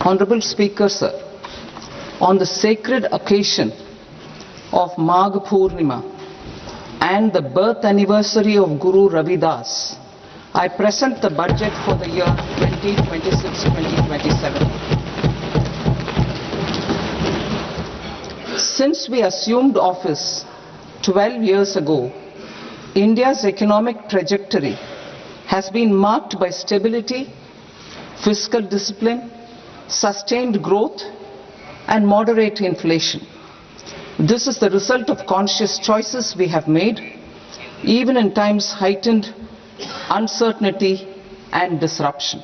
Honorable Speaker, sir, on the sacred occasion of Magh Purnima and the birth anniversary of Guru Ravidas, I present the budget for the year 2026-2027. Since we assumed office 12 years ago, India's economic trajectory has been marked by stability, fiscal discipline, sustained growth, and moderate inflation. This is the result of conscious choices we have made, even in times heightened uncertainty and disruption.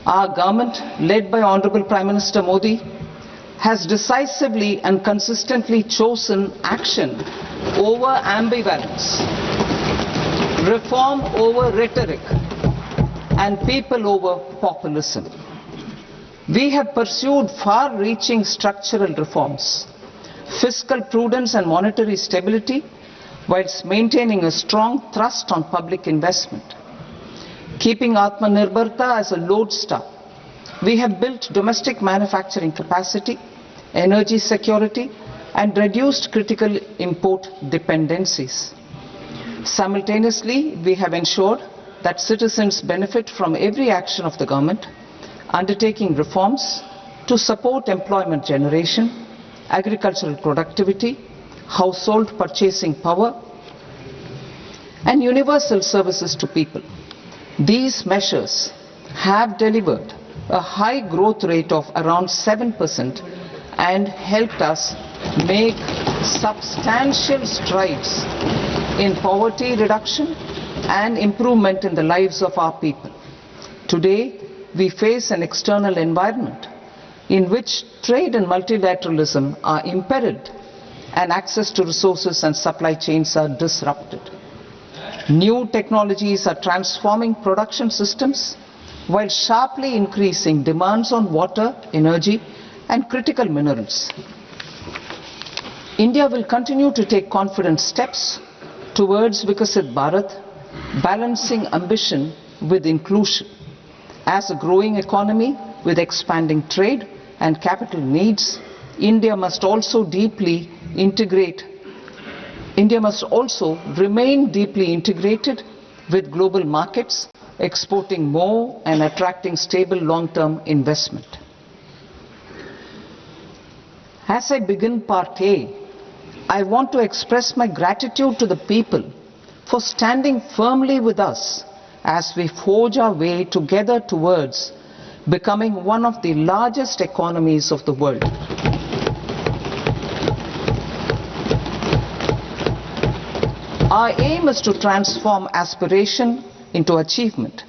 Our government, led by Honorable Prime Minister Modi, has decisively and consistently chosen action over ambivalence, reform over rhetoric, and people over populism. We have pursued far-reaching structural reforms, fiscal prudence and monetary stability, whilst maintaining a strong thrust on public investment. Keeping Atmanirbharta as a lodestar, we have built domestic manufacturing capacity, energy security, and reduced critical import dependencies. Simultaneously, we have ensured that citizens benefit from every action of the government, undertaking reforms to support employment generation, agricultural productivity, household purchasing power, and universal services to people. These measures have delivered a high growth rate of around 7% and helped us make substantial strides in poverty reduction and improvement in the lives of our people. Today, we face an external environment in which trade and multilateralism are impaired and access to resources and supply chains are disrupted. New technologies are transforming production systems while sharply increasing demands on water, energy, and critical minerals. India will continue to take confident steps towards Vikasit Bharat, balancing ambition with inclusion. As a growing economy with expanding trade and capital needs, India must also remain deeply integrated with global markets, exporting more and attracting stable long-term investment. As I begin Part A, I want to express my gratitude to the people for standing firmly with us as we forge our way together towards becoming one of the largest economies of the world. Our aim is to transform aspiration into achievement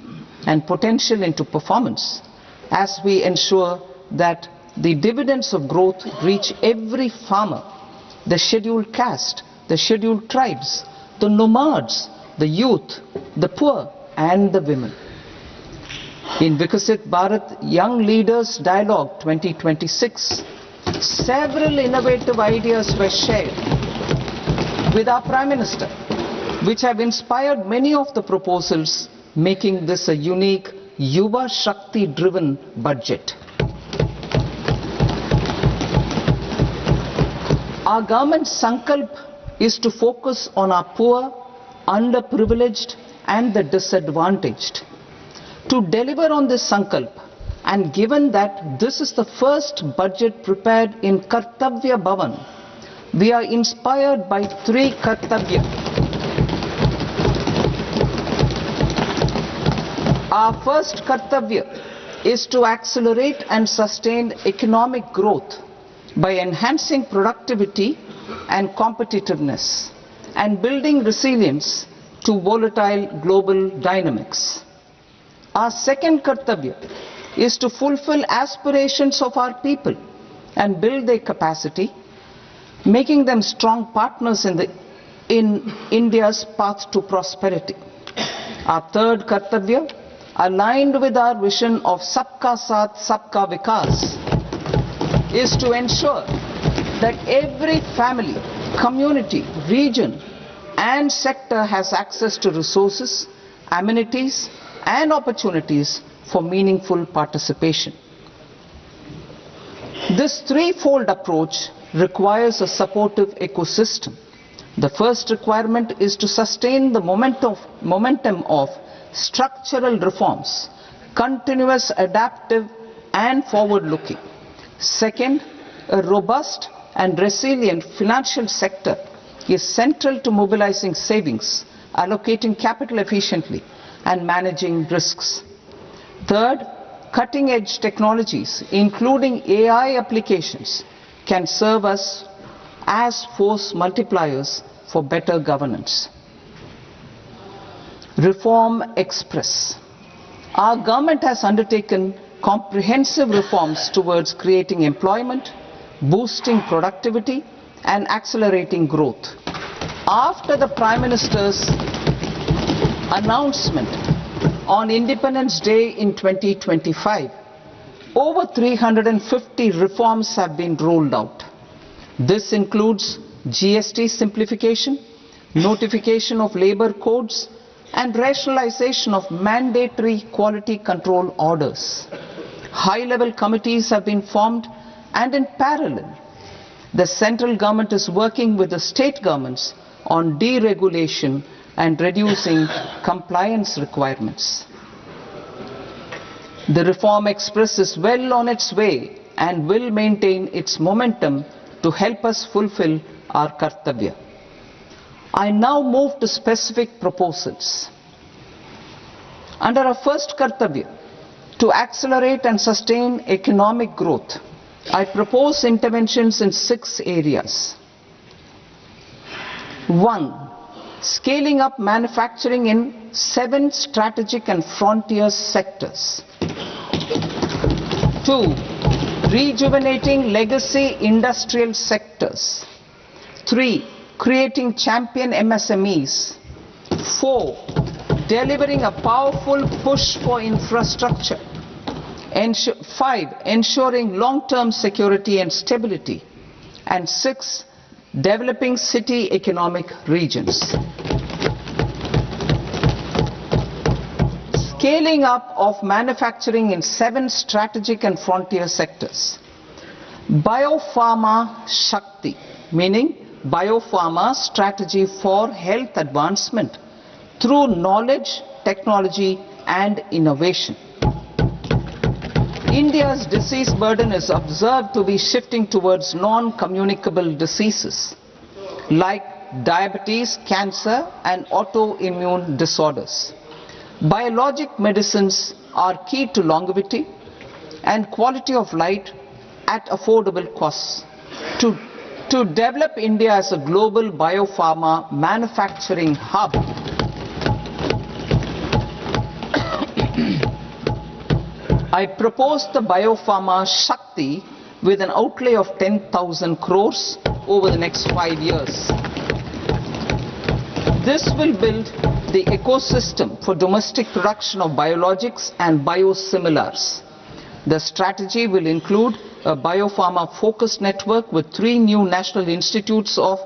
and potential into performance as we ensure that the dividends of growth reach every farmer, the scheduled caste, the scheduled tribes, the nomads, the youth, the poor, and the women. In Vikasit Bharat Young Leaders Dialogue 2026, several innovative ideas were shared with our Prime Minister, which have inspired many of the proposals, making this a unique Yuva Shakti-driven budget. Our government's sankalp is to focus on our poor, underprivileged, and the disadvantaged. To deliver on this sankalp, and given that this is the first budget prepared in Kartavya Bhavan, we are inspired by three Kartavya. Our first Kartavya is to accelerate and sustain economic growth by enhancing productivity and competitiveness and building resilience to volatile global dynamics. Our second Kartavya is to fulfill aspirations of our people and build their capacity, making them strong partners in India's path to prosperity. Our third Kartavya, aligned with our vision of Sabka Saath, Sabka Vikas, is to ensure that every family, community, region, and sector has access to resources, amenities, and opportunities for meaningful participation. This threefold approach requires a supportive ecosystem. The first requirement is to sustain the momentum of structural reforms, continuous, adaptive and forward-looking. Second, a robust and resilient financial sector is central to mobilizing savings, allocating capital efficiently and managing risks. Third, cutting-edge technologies, including AI applications, can serve us as force multipliers for better governance. Reform Express. Our government has undertaken comprehensive reforms towards creating employment, boosting productivity and accelerating growth. After the Prime Minister's announcement on Independence Day in 2025, over 350 reforms have been rolled out. This includes GST simplification, notification of labor codes, and rationalization of mandatory quality control orders. High-level committees have been formed, and in parallel, the central government is working with the state governments on deregulation and reducing compliance requirements. The Reform Express is well on its way and will maintain its momentum to help us fulfill our kartavya. I now move to specific proposals. Under our first kartavya, to accelerate and sustain economic growth, I propose interventions in 6 areas. 1. Scaling up manufacturing in 7 strategic and frontier sectors. 2. Rejuvenating legacy industrial sectors. 3. Creating champion MSMEs. 4. Delivering a powerful push for infrastructure. 5. Ensuring long-term security and stability. And 6. Developing city economic regions. Scaling up of manufacturing in 7 strategic and frontier sectors. Biopharma Shakti, meaning biopharma strategy for health advancement through knowledge, technology and innovation. India's disease burden is observed to be shifting towards non-communicable diseases like diabetes, cancer and autoimmune disorders. Biologic medicines are key to longevity and quality of life at affordable costs. To develop India as a global biopharma manufacturing hub, I propose the Biopharma Shakti with an outlay of 10,000 crores over the next 5 years. This will build the ecosystem for domestic production of biologics and biosimilars. The strategy will include a biopharma-focused network with 3 new national institutes of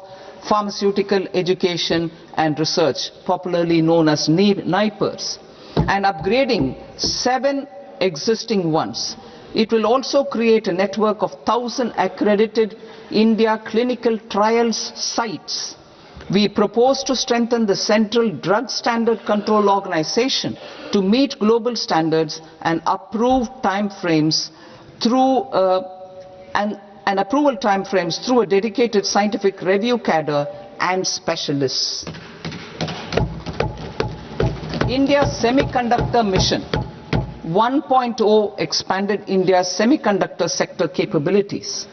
pharmaceutical education and research, popularly known as NIPERs, and upgrading 7 existing ones. It will also create a network of 1,000 accredited India clinical trials sites. We propose to strengthen the Central Drug Standard Control Organization to meet global standards and approve timeframes through approval timeframes through a dedicated scientific review cadre and specialists. India's Semiconductor Mission 1.0 expanded India's semiconductor sector capabilities.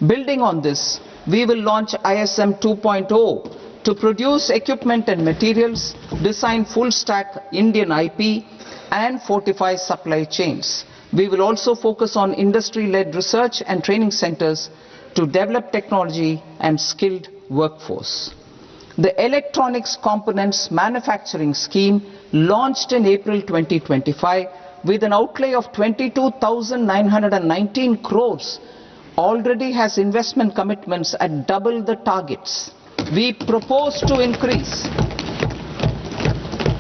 Building on this, we will launch ISM 2.0 to produce equipment and materials, design full-stack Indian IP, and fortify supply chains. We will also focus on industry-led research and training centers to develop technology and skilled workforce. The Electronics Components Manufacturing Scheme, launched in April 2025, with an outlay of 22,919 crores, already has investment commitments at double the targets. We propose to increase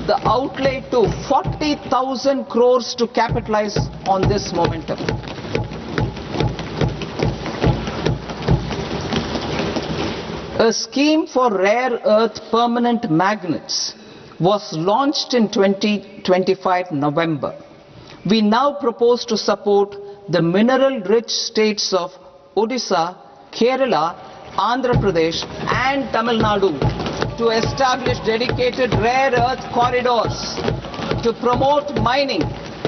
the outlay to 40,000 crores to capitalize on this momentum. A scheme for rare earth permanent magnets was launched in 2025 November. We now propose to support the mineral-rich states of Odisha, Kerala, Andhra Pradesh and Tamil Nadu to establish dedicated rare earth corridors to promote mining,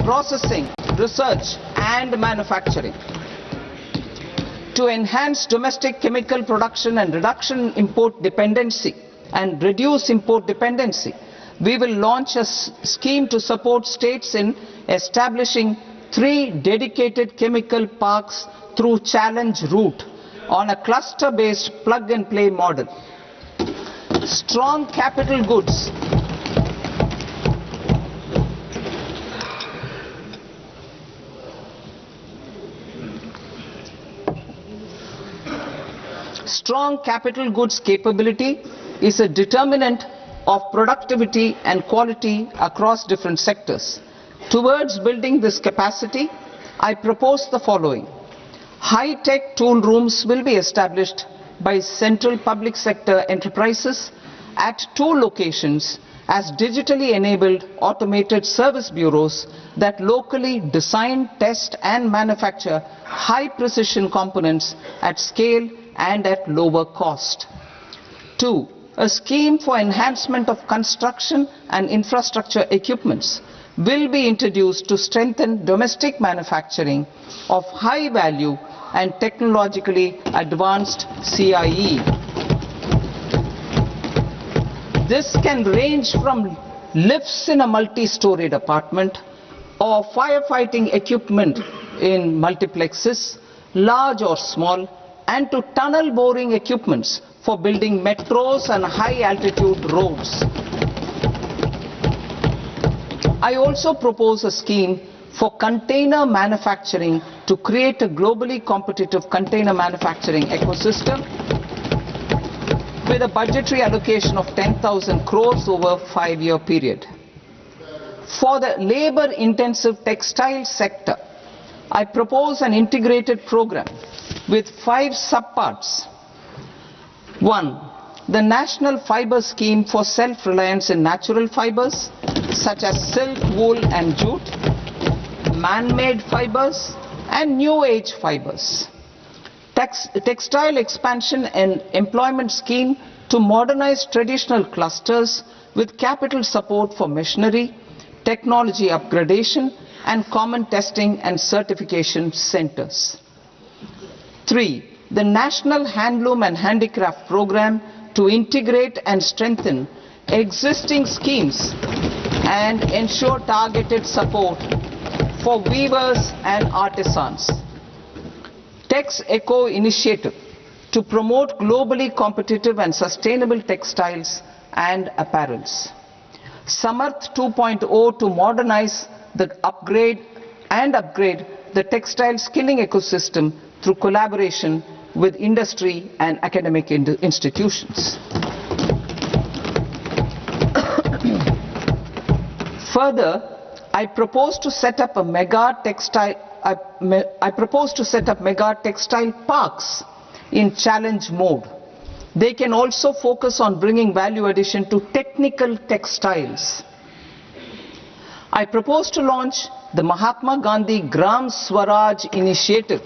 processing, research and manufacturing. To enhance domestic chemical production and reduction import dependency and reduce import dependency, we will launch a scheme to support states in establishing 3 dedicated chemical parks through challenge route on a cluster-based plug-and-play model. Strong capital goods. Strong capital goods capability is a determinant of productivity and quality across different sectors. Towards building this capacity, I propose the following. High-tech tool rooms will be established by central public sector enterprises at 2 locations as digitally enabled automated service bureaus that locally design, test and manufacture high-precision components at scale and at lower cost. 2. A scheme for enhancement of construction and infrastructure equipments will be introduced to strengthen domestic manufacturing of high value and technologically advanced CIE. This can range from lifts in a multi-storied apartment or firefighting equipment in multiplexes, large or small, and to tunnel boring equipments for building metros and high-altitude roads. I also propose a scheme for container manufacturing to create a globally competitive container manufacturing ecosystem with a budgetary allocation of 10,000 crores over a 5-year period. For the labor-intensive textile sector, I propose an integrated program with 5 subparts. 1. The National Fiber Scheme for self-reliance in natural fibers such as silk, wool and jute, man-made fibers and new age fibers. Textile expansion and employment scheme to modernize traditional clusters with capital support for machinery, technology upgradation and common testing and certification centers. 3. The National Handloom and Handicraft Program to integrate and strengthen existing schemes and ensure targeted support for weavers and artisans. Tex Eco Initiative to promote globally competitive and sustainable textiles and apparels. Samarth 2.0 to modernize the upgrade the textile skilling ecosystem through collaboration with industry and academic institutions. Further, I propose to set up mega textile parks in challenge mode. They can also focus on bringing value addition to technical textiles. I propose to launch the Mahatma Gandhi Gram Swaraj initiative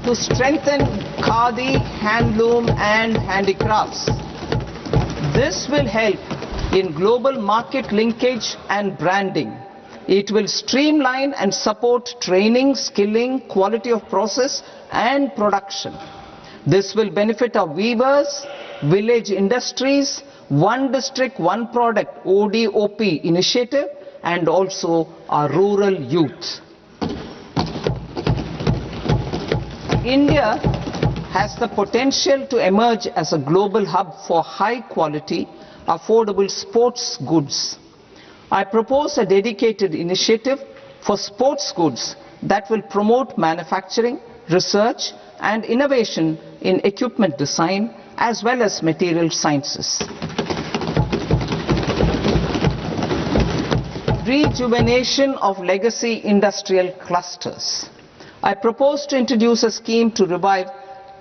to strengthen khadi, handloom and handicrafts. This will help in global market linkage and branding. It will streamline and support training, skilling, quality of process and production. This will benefit our weavers, village industries, one district, one product ODOP initiative and also our rural youth. India has the potential to emerge as a global hub for high quality, affordable sports goods. I propose a dedicated initiative for sports goods that will promote manufacturing, research and innovation in equipment design as well as material sciences. Rejuvenation of legacy industrial clusters. I propose to introduce a scheme to revive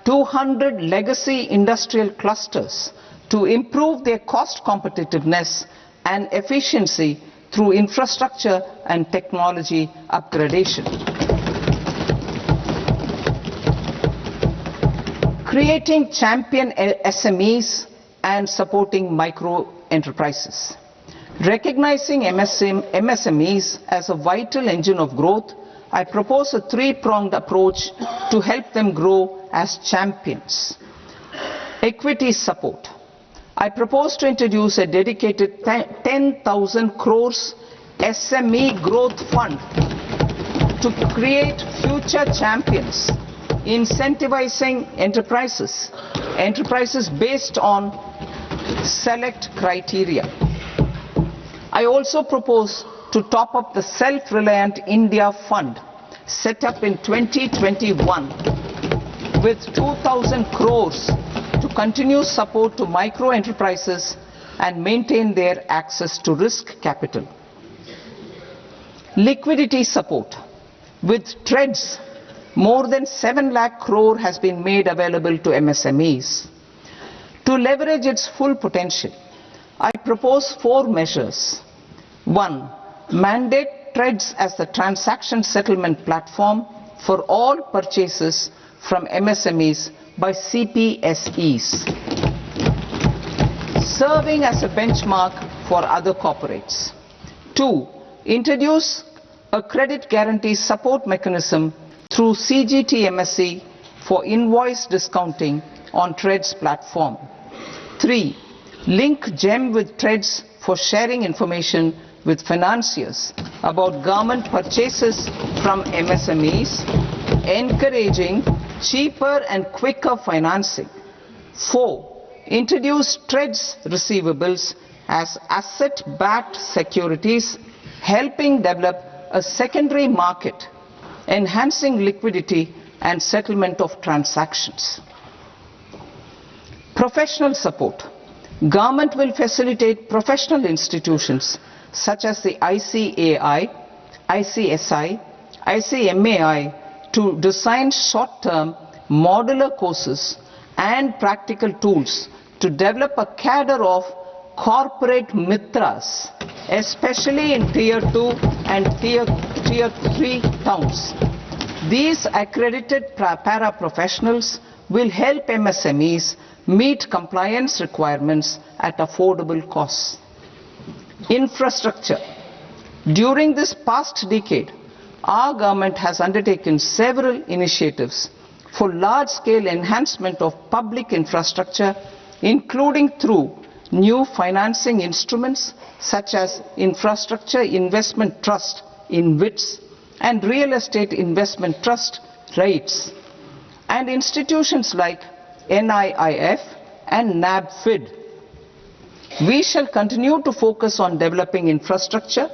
200 legacy industrial clusters to improve their cost competitiveness and efficiency through infrastructure and technology upgradation. Creating champion SMEs and supporting micro enterprises. Recognizing MSMEs as a vital engine of growth, I propose a three-pronged approach to help them grow as champions. Equity support. I propose to introduce a dedicated 10,000 crores SME growth fund to create future champions, incentivizing enterprises based on select criteria. I also propose to top up the Self-Reliant India Fund set up in 2021 with 2,000 crores to continue support to micro enterprises and maintain their access to risk capital. Liquidity support. With TREDS, more than 7 lakh crore has been made available to MSMEs. To leverage its full potential, I propose 4 measures. 1. Mandate TREDS as the transaction settlement platform for all purchases from MSMEs by CPSEs, serving as a benchmark for other corporates. 2. Introduce a credit guarantee support mechanism through CGTMSE for invoice discounting on TREDS platform. 3. Link GEM with TREDS for sharing information with financiers about government purchases from MSMEs, encouraging cheaper and quicker financing. 4. Introduce TREDS receivables as asset-backed securities, helping develop a secondary market, enhancing liquidity and settlement of transactions. Professional support. Government will facilitate professional institutions such as the ICAI, ICSI, ICMAI to design short-term modular courses and practical tools to develop a cadre of corporate mitras, especially in Tier 2 and Tier 3 towns. These accredited para-professionals will help MSMEs meet compliance requirements at affordable costs. Infrastructure. During this past decade, our government has undertaken several initiatives for large-scale enhancement of public infrastructure, including through new financing instruments such as Infrastructure Investment Trust (InvITs) and Real Estate Investment Trust (REITs), and institutions like NIIF and NABFID. We shall continue to focus on developing infrastructure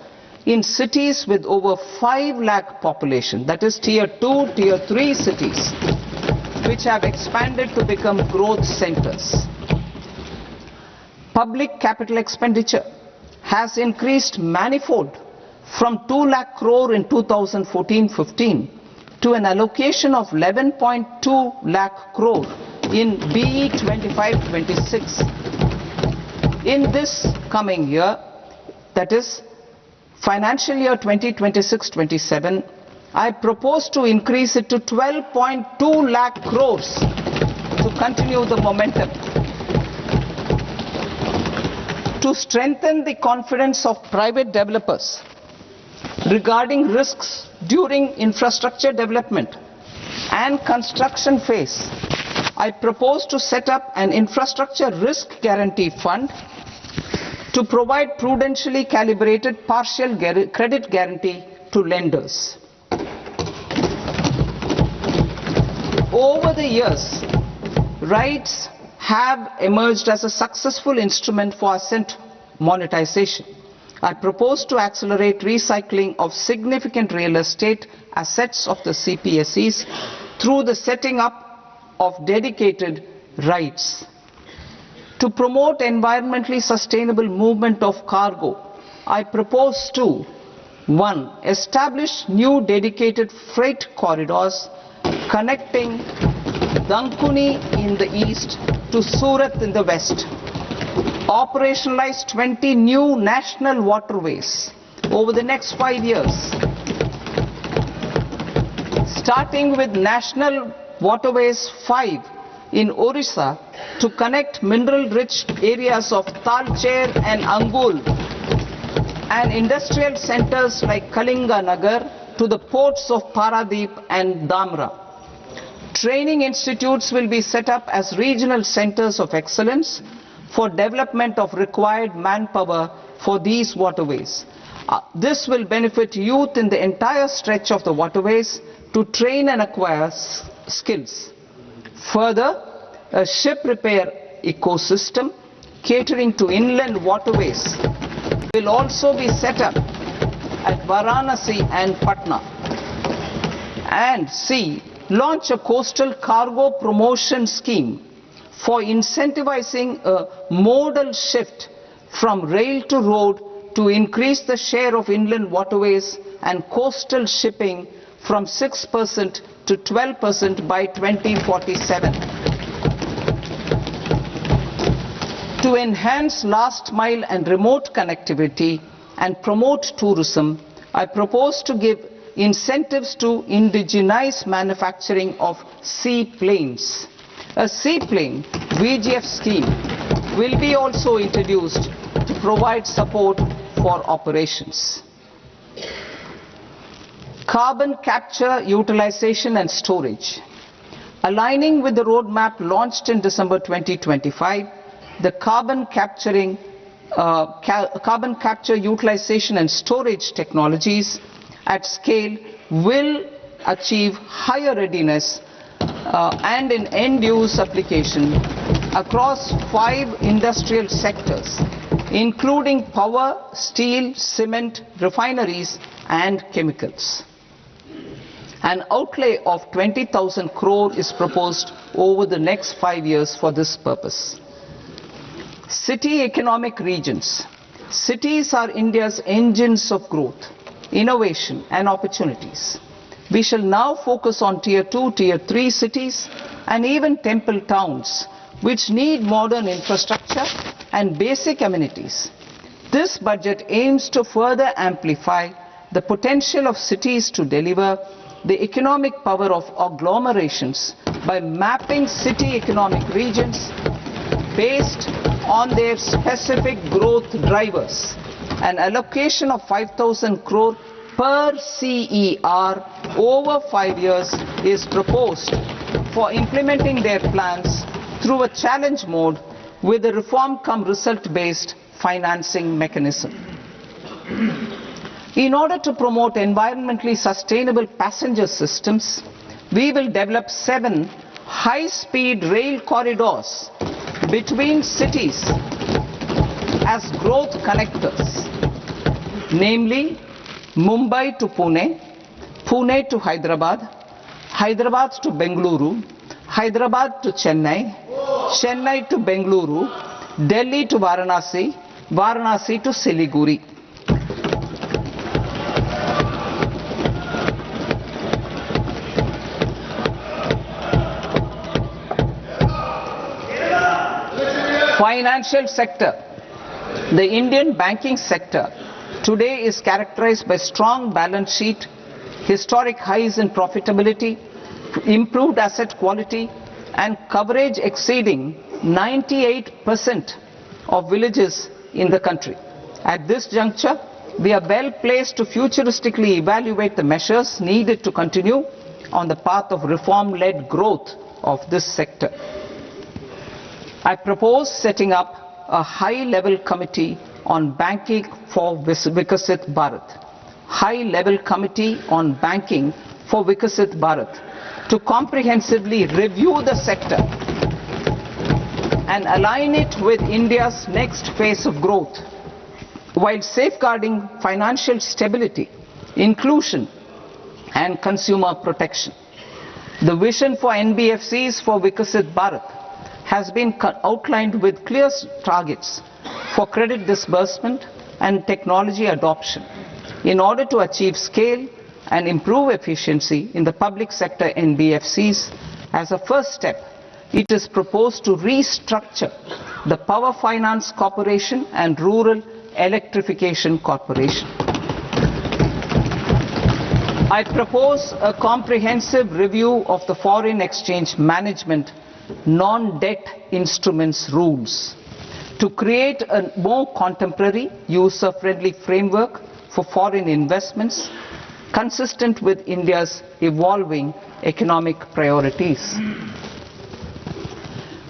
in cities with over 5 lakh population, that is Tier 2, Tier 3 cities, which have expanded to become growth centers. Public capital expenditure has increased manifold from 2 lakh crore in 2014-15 to an allocation of 11.2 lakh crore in BE 25-26. In this coming year, that is financial year 2026-27, I propose to increase it to 12.2 lakh crores to continue the momentum. To strengthen the confidence of private developers regarding risks during infrastructure development and construction phase, I propose to set up an infrastructure risk guarantee fund to provide prudentially calibrated partial credit guarantee to lenders. Over the years, REITs have emerged as a successful instrument for asset monetization. I propose to accelerate recycling of significant real estate assets of the CPSEs through the setting up of dedicated REITs. To promote environmentally sustainable movement of cargo, I propose to 1. Establish new dedicated freight corridors connecting Dankuni in the east to Surat in the west. Operationalize 20 new national waterways over the next 5 years. Starting with National Waterways 5 in Orissa to connect mineral-rich areas of Talcher and Angul and industrial centers like Kalinga Nagar to the ports of Paradeep and Dhamra. Training institutes will be set up as regional centers of excellence for development of required manpower for these waterways. This will benefit youth in the entire stretch of the waterways to train and acquire skills. Further, a ship repair ecosystem catering to inland waterways will also be set up at Varanasi and Patna. And C, launch a coastal cargo promotion scheme for incentivizing a modal shift from rail to road to increase the share of inland waterways and coastal shipping from 6% to 12% by 2047. To enhance last mile and remote connectivity and promote tourism, I propose to give incentives to indigenize manufacturing of seaplanes. A seaplane VGF scheme will be also introduced to provide support for operations. Carbon capture, utilization and storage. Aligning with the roadmap launched in December 2025, the carbon capture, utilization and storage technologies at scale will achieve higher readiness and in end-use application across 5 industrial sectors, including power, steel, cement, refineries and chemicals. An outlay of 20,000 crore is proposed over the next 5 years for this purpose. City economic regions. Cities are India's engines of growth, innovation and opportunities. We shall now focus on Tier 2, Tier 3 cities and even temple towns which need modern infrastructure and basic amenities. This budget aims to further amplify the potential of cities to deliver the economic power of agglomerations by mapping city economic regions based on their specific growth drivers. An allocation of 5,000 crore per CER over 5 years is proposed for implementing their plans through a challenge mode with a reform cum result based financing mechanism. In order to promote environmentally sustainable passenger systems, we will develop 7 high-speed rail corridors between cities as growth connectors, namely Mumbai to Pune, Pune to Hyderabad, Hyderabad to Bengaluru, Hyderabad to Chennai, Chennai to Bengaluru, Delhi to Varanasi, Varanasi to Siliguri. Financial sector. The Indian banking sector today is characterized by strong balance sheet, historic highs in profitability, improved asset quality and coverage exceeding 98% of villages in the country. At this juncture, we are well placed to futuristically evaluate the measures needed to continue on the path of reform-led growth of this sector. I propose setting up a high-level committee on banking for Vikasit Bharat. High-level committee on banking for Vikasit Bharat to comprehensively review the sector and align it with India's next phase of growth while safeguarding financial stability, inclusion and consumer protection. The vision for NBFCs for Vikasit Bharat has been outlined with clear targets for credit disbursement and technology adoption in order to achieve scale and improve efficiency in the public sector NBFCs As a first step, it is proposed to restructure the Power Finance Corporation and Rural Electrification Corporation. I propose a comprehensive review of the foreign exchange management non-debt instruments rules to create a more contemporary, user-friendly framework for foreign investments consistent with India's evolving economic priorities.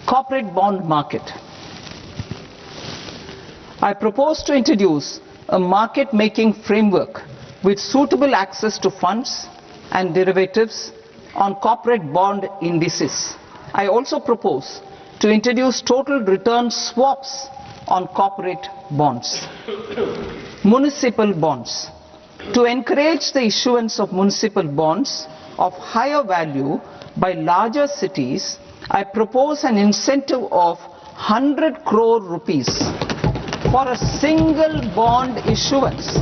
Corporate bond market. I propose to introduce a market-making framework with suitable access to funds and derivatives on corporate bond indices. I also propose to introduce total return swaps on corporate bonds. Municipal bonds. To encourage the issuance of municipal bonds of higher value by larger cities, I propose an incentive of 100 crore rupees for a single bond issuance.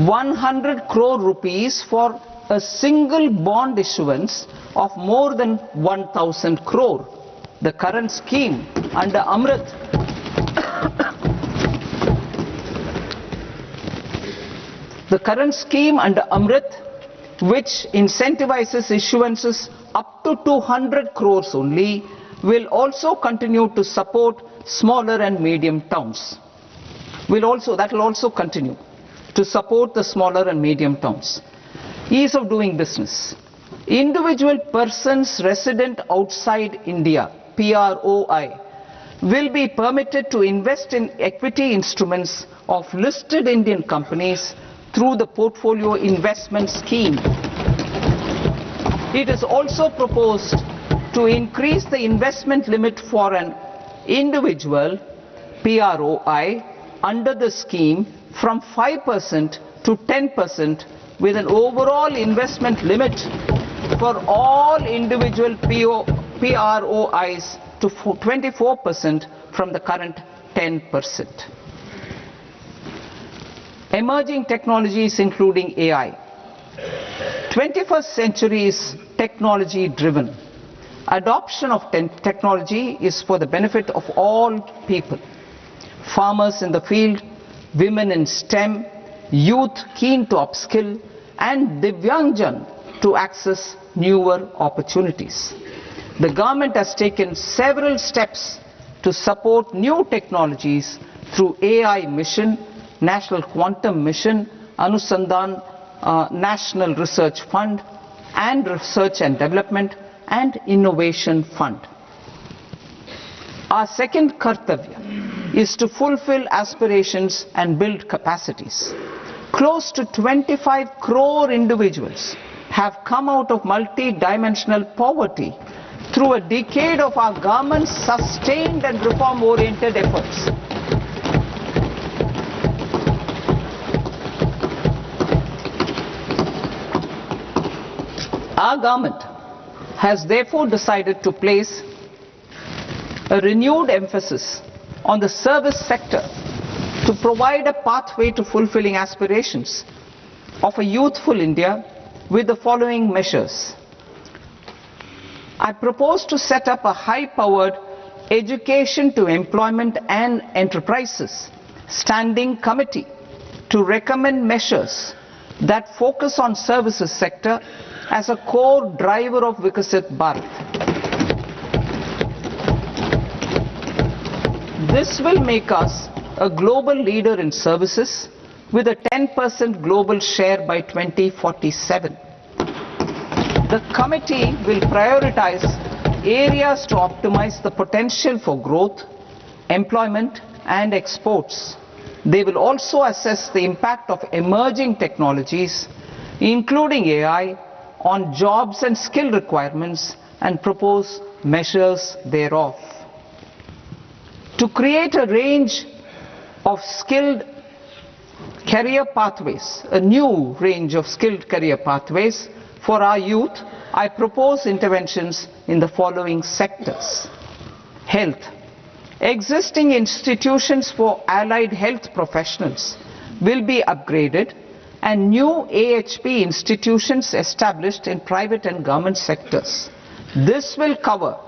100 crore rupees for a single bond issuance of more than 1,000 crore. The current scheme under Amrit which incentivizes issuances up to 200 crores only, will also continue to support smaller and medium towns. That will also continue to support the smaller and medium towns. Ease of doing business. Individual persons resident outside India, PROI, will be permitted to invest in equity instruments of listed Indian companies through the portfolio investment scheme. It is also proposed to increase the investment limit for an individual PROI under the scheme from 5% to 10%, with an overall investment limit for all individual PROIs to 24% from the current 10%. Emerging technologies including AI. 21st century is technology driven. Adoption of technology is for the benefit of all people. Farmers in the field, women in STEM, youth keen to upskill, and Divyangjan to access newer opportunities. The government has taken several steps to support new technologies through AI mission, National Quantum Mission, Anusandhan National Research Fund, and Research and Development and Innovation Fund. Our second kartavya is to fulfill aspirations and build capacities. Close to 25 crore individuals have come out of multi-dimensional poverty through a decade of our government's sustained and reform-oriented efforts. Our government has therefore decided to place a renewed emphasis on the service sector to provide a pathway to fulfilling aspirations of a youthful India with the following measures. I propose to set up a high-powered education to employment and enterprises standing committee to recommend measures that focus on services sector as a core driver of Vikasit Bharat. This will make us a global leader in services with a 10% global share by 2047. The committee will prioritize areas to optimize the potential for growth, employment, and exports. They will also assess the impact of emerging technologies, including AI, on jobs and skill requirements and propose measures thereof. To create a range of skilled career pathways, a new range of skilled career pathways for our youth, I propose interventions in the following sectors. Health. Existing institutions for allied health professionals will be upgraded and new AHP institutions established in private and government sectors. This will cover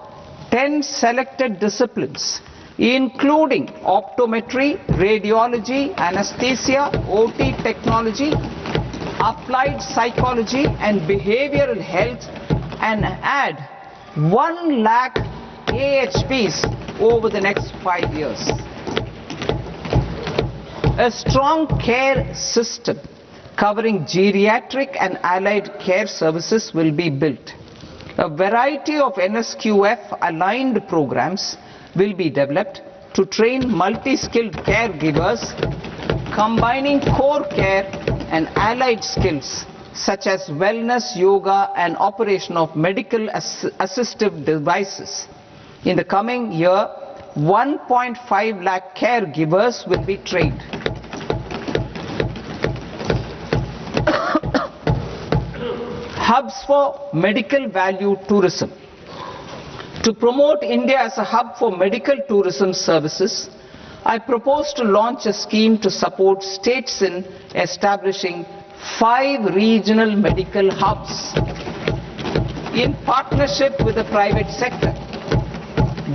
10 selected disciplines, including optometry, radiology, anesthesia, OT technology, applied psychology and behavioral health, and add 1 lakh AHPs over the next 5 years. A strong care system covering geriatric and allied care services will be built. A variety of NSQF aligned programs will be developed to train multi-skilled caregivers, combining core care and allied skills such as wellness, yoga, and operation of medical assistive devices. In the coming year, 1.5 lakh caregivers will be trained. Hubs for medical value tourism. To promote India as a hub for medical tourism services, I propose to launch a scheme to support states in establishing 5 regional medical hubs in partnership with the private sector.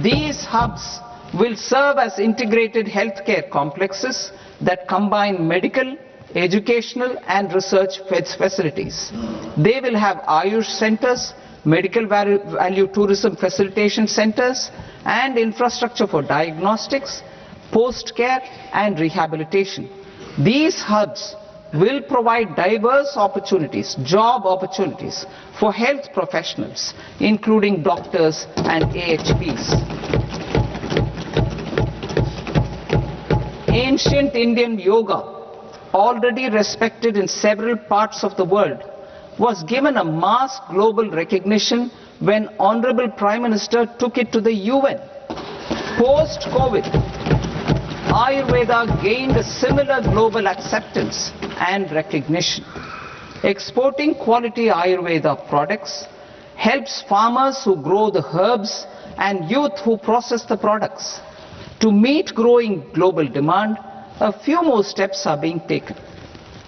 These hubs will serve as integrated healthcare complexes that combine medical, educational and research facilities. They will have Ayush centers, medical value tourism facilitation centers, and infrastructure for diagnostics, post-care and rehabilitation. These hubs will provide diverse opportunities, job opportunities for health professionals, including doctors and AHPs. Ancient Indian yoga, already respected in several parts of the world, was given a mass global recognition when Honorable Prime Minister took it to the UN. Post-COVID, Ayurveda gained a similar global acceptance and recognition. Exporting quality Ayurveda products helps farmers who grow the herbs and youth who process the products. To meet growing global demand, a few more steps are being taken.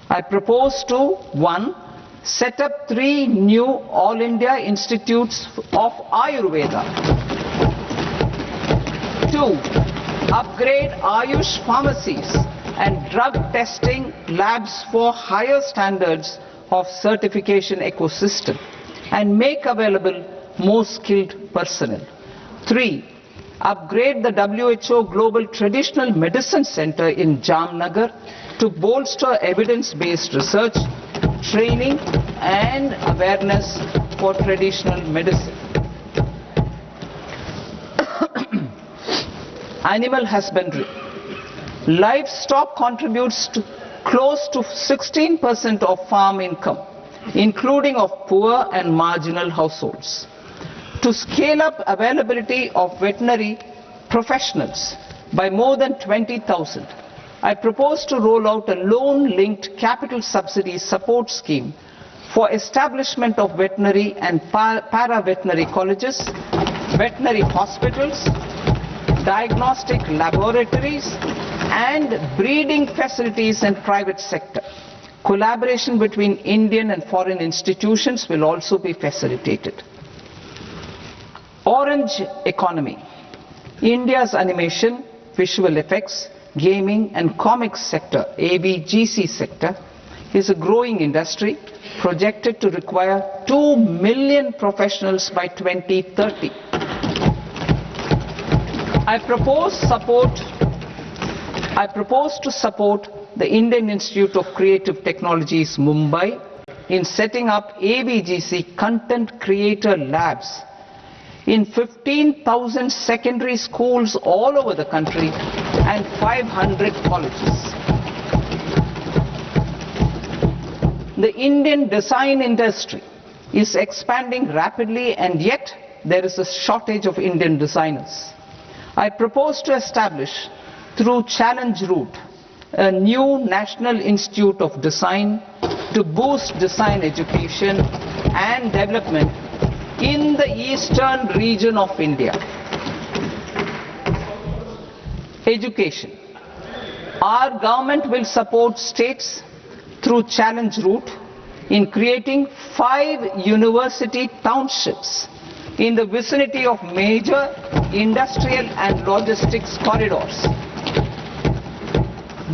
I propose to 1. Set up 3 new All India Institutes of Ayurveda. 2. Upgrade Ayush pharmacies and drug testing labs for higher standards of certification ecosystem and make available more skilled personnel. 3. Upgrade the WHO Global Traditional Medicine Center in Jamnagar to bolster evidence-based research, training and awareness for traditional medicine. Animal husbandry. Livestock contributes to close to 16% of farm income, including of poor and marginal households. To scale up availability of veterinary professionals by more than 20,000, I propose to roll out a loan-linked capital subsidy support scheme for establishment of veterinary and para-veterinary colleges, veterinary hospitals, diagnostic laboratories, and breeding facilities in private sector. Collaboration between Indian and foreign institutions will also be facilitated. Orange economy. India's animation, visual effects, gaming and comics sector, ABGC sector, is a growing industry projected to require 2 million professionals by 2030. I propose to support the Indian Institute of Creative Technologies, Mumbai, in setting up ABGC content creator labs in 15,000 secondary schools all over the country and 500 colleges. The Indian design industry is expanding rapidly, and yet there is a shortage of Indian designers. I propose to establish, through Challenge Route, a new National Institute of Design to boost design education and development in the eastern region of India. Education. Our government will support states through challenge route in creating 5 university townships in the vicinity of major industrial and logistics corridors.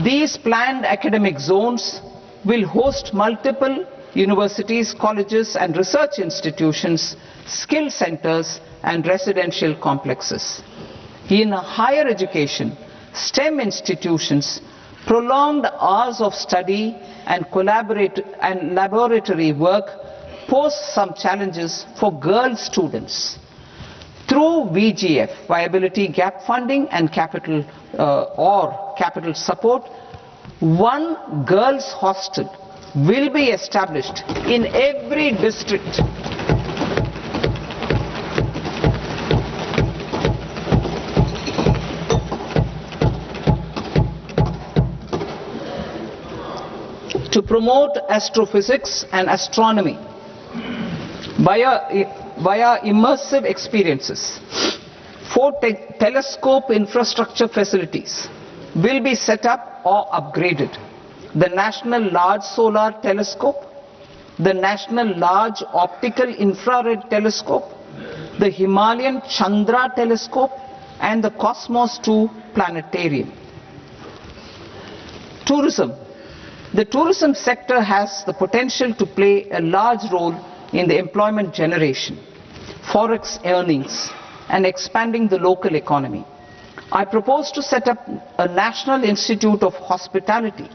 These planned academic zones will host multiple universities, colleges and research institutions, skill centers and residential complexes. In higher education, STEM institutions, prolonged hours of study and laboratory work pose some challenges for girl students. Through VGF, Viability Gap Funding and capital support, one girls' hostel will be established in every district. To promote astrophysics and astronomy via immersive experiences. 4 telescope infrastructure facilities will be set up or upgraded. The National Large Solar Telescope, the National Large Optical Infrared Telescope, the Himalayan Chandra Telescope and the Cosmos 2 Planetarium. Tourism. The tourism sector has the potential to play a large role in the employment generation, forex earnings, and expanding the local economy. I propose to set up a National Institute of Hospitality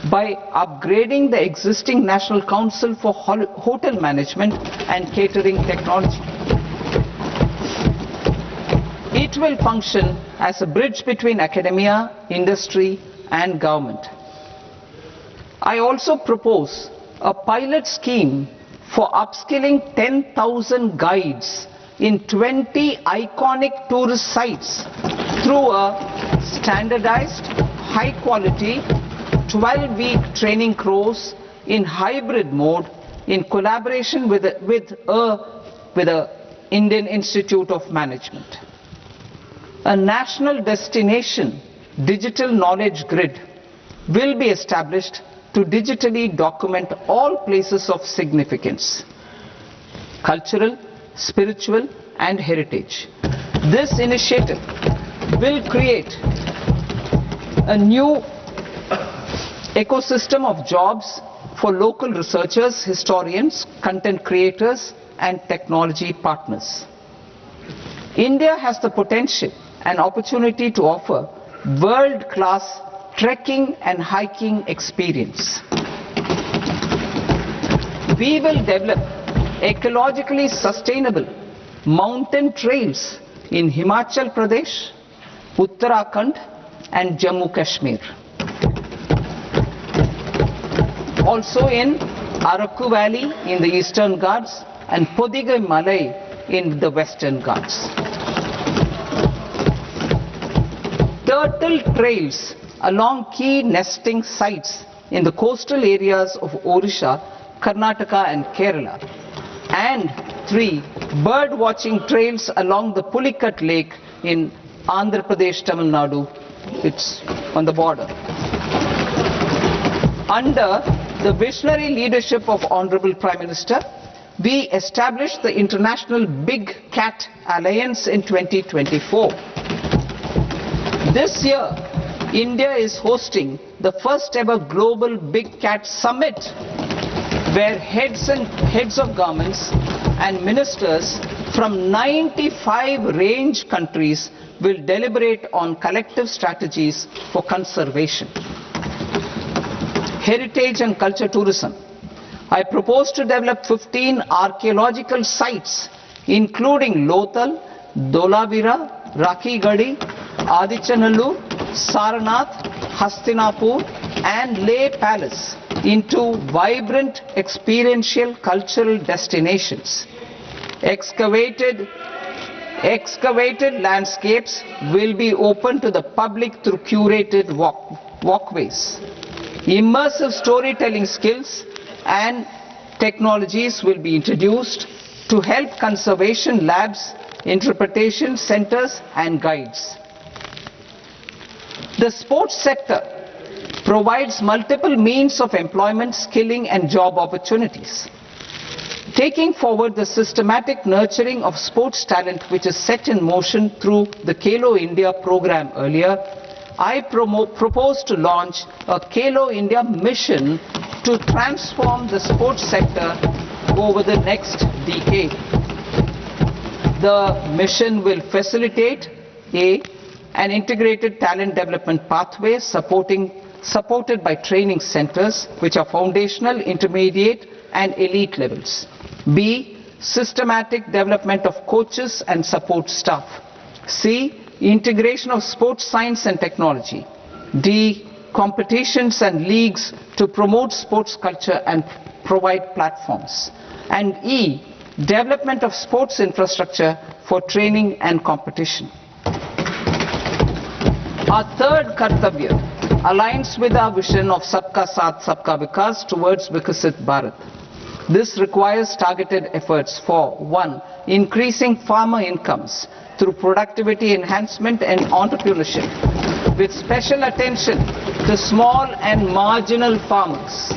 by upgrading the existing National Council for Hotel Management and Catering Technology. It will function as a bridge between academia, industry, and government. I also propose a pilot scheme for upskilling 10,000 guides in 20 iconic tourist sites through a standardized, high-quality, 12-week training course in hybrid mode in collaboration with the Indian Institute of Management. A national destination digital knowledge grid will be established to digitally document all places of significance, cultural, spiritual and heritage. This initiative will create a new ecosystem of jobs for local researchers, historians, content creators and technology partners. India has the potential and opportunity to offer world-class trekking and hiking experience. We will develop ecologically sustainable mountain trails in Himachal Pradesh, Uttarakhand and Jammu Kashmir. Also in Araku Valley in the Eastern Ghats and Podigai Malai in the Western Ghats. Turtle trails along key nesting sites in the coastal areas of Odisha, Karnataka and Kerala. And 3 bird watching trails along the Pulikat Lake in Andhra Pradesh, Tamil Nadu. It's on the border. Under the visionary leadership of Honorable Prime Minister, we established the International Big Cat Alliance in 2024. This year, India is hosting the first ever Global Big Cat Summit, where heads of governments and ministers from 95 range countries will deliberate on collective strategies for conservation. Heritage and culture tourism. I propose to develop 15 archaeological sites including Lothal, Dolavira, Rakhi Gadi, Adichanallur, Saranath, Hastinapur and Leh Palace into vibrant experiential cultural destinations. Excavated landscapes will be open to the public through curated walkways. Immersive storytelling skills and technologies will be introduced to help conservation labs, interpretation centers and guides. The sports sector provides multiple means of employment, skilling and job opportunities. Taking forward the systematic nurturing of sports talent which is set in motion through the Khelo India program earlier, I propose to launch a Khelo India mission to transform the sports sector over the next decade. The mission will facilitate an integrated talent development pathway supported by training centers which are foundational, intermediate and elite levels. B, systematic development of coaches and support staff. C, integration of sports science and technology. D, competitions and leagues to promote sports culture and provide platforms. And E, development of sports infrastructure for training and competition. Our third Kartavya aligns with our vision of Sabka Saath Sabka Vikas towards Vikasit Bharat. This requires targeted efforts for 1. Increasing farmer incomes through productivity enhancement and entrepreneurship, with special attention to small and marginal farmers.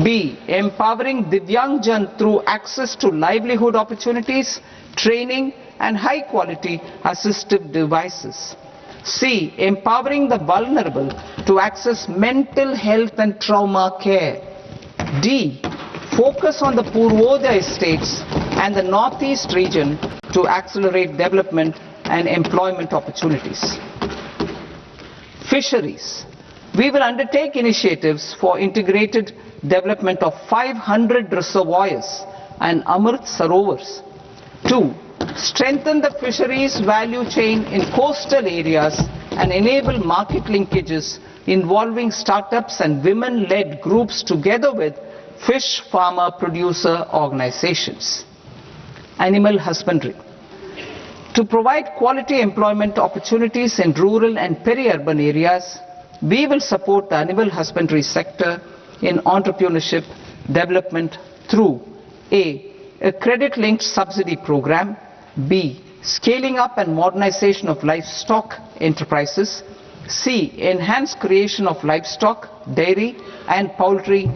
B. Empowering Divyangjan through access to livelihood opportunities, training and high quality assistive devices. C. Empowering the vulnerable to access mental health and trauma care. D. Focus on the Purvodaya states and the northeast region to accelerate development and employment opportunities. Fisheries. We will undertake initiatives for integrated development of 500 reservoirs and Amrit Sarovars. 2. Strengthen the fisheries value chain in coastal areas and enable market linkages involving startups and women-led groups together with fish farmer producer organizations. Animal husbandry. To provide quality employment opportunities in rural and peri-urban areas, we will support the animal husbandry sector in entrepreneurship development through a credit-linked subsidy program, B, scaling up and modernization of livestock enterprises, C, enhanced creation of livestock, dairy and poultry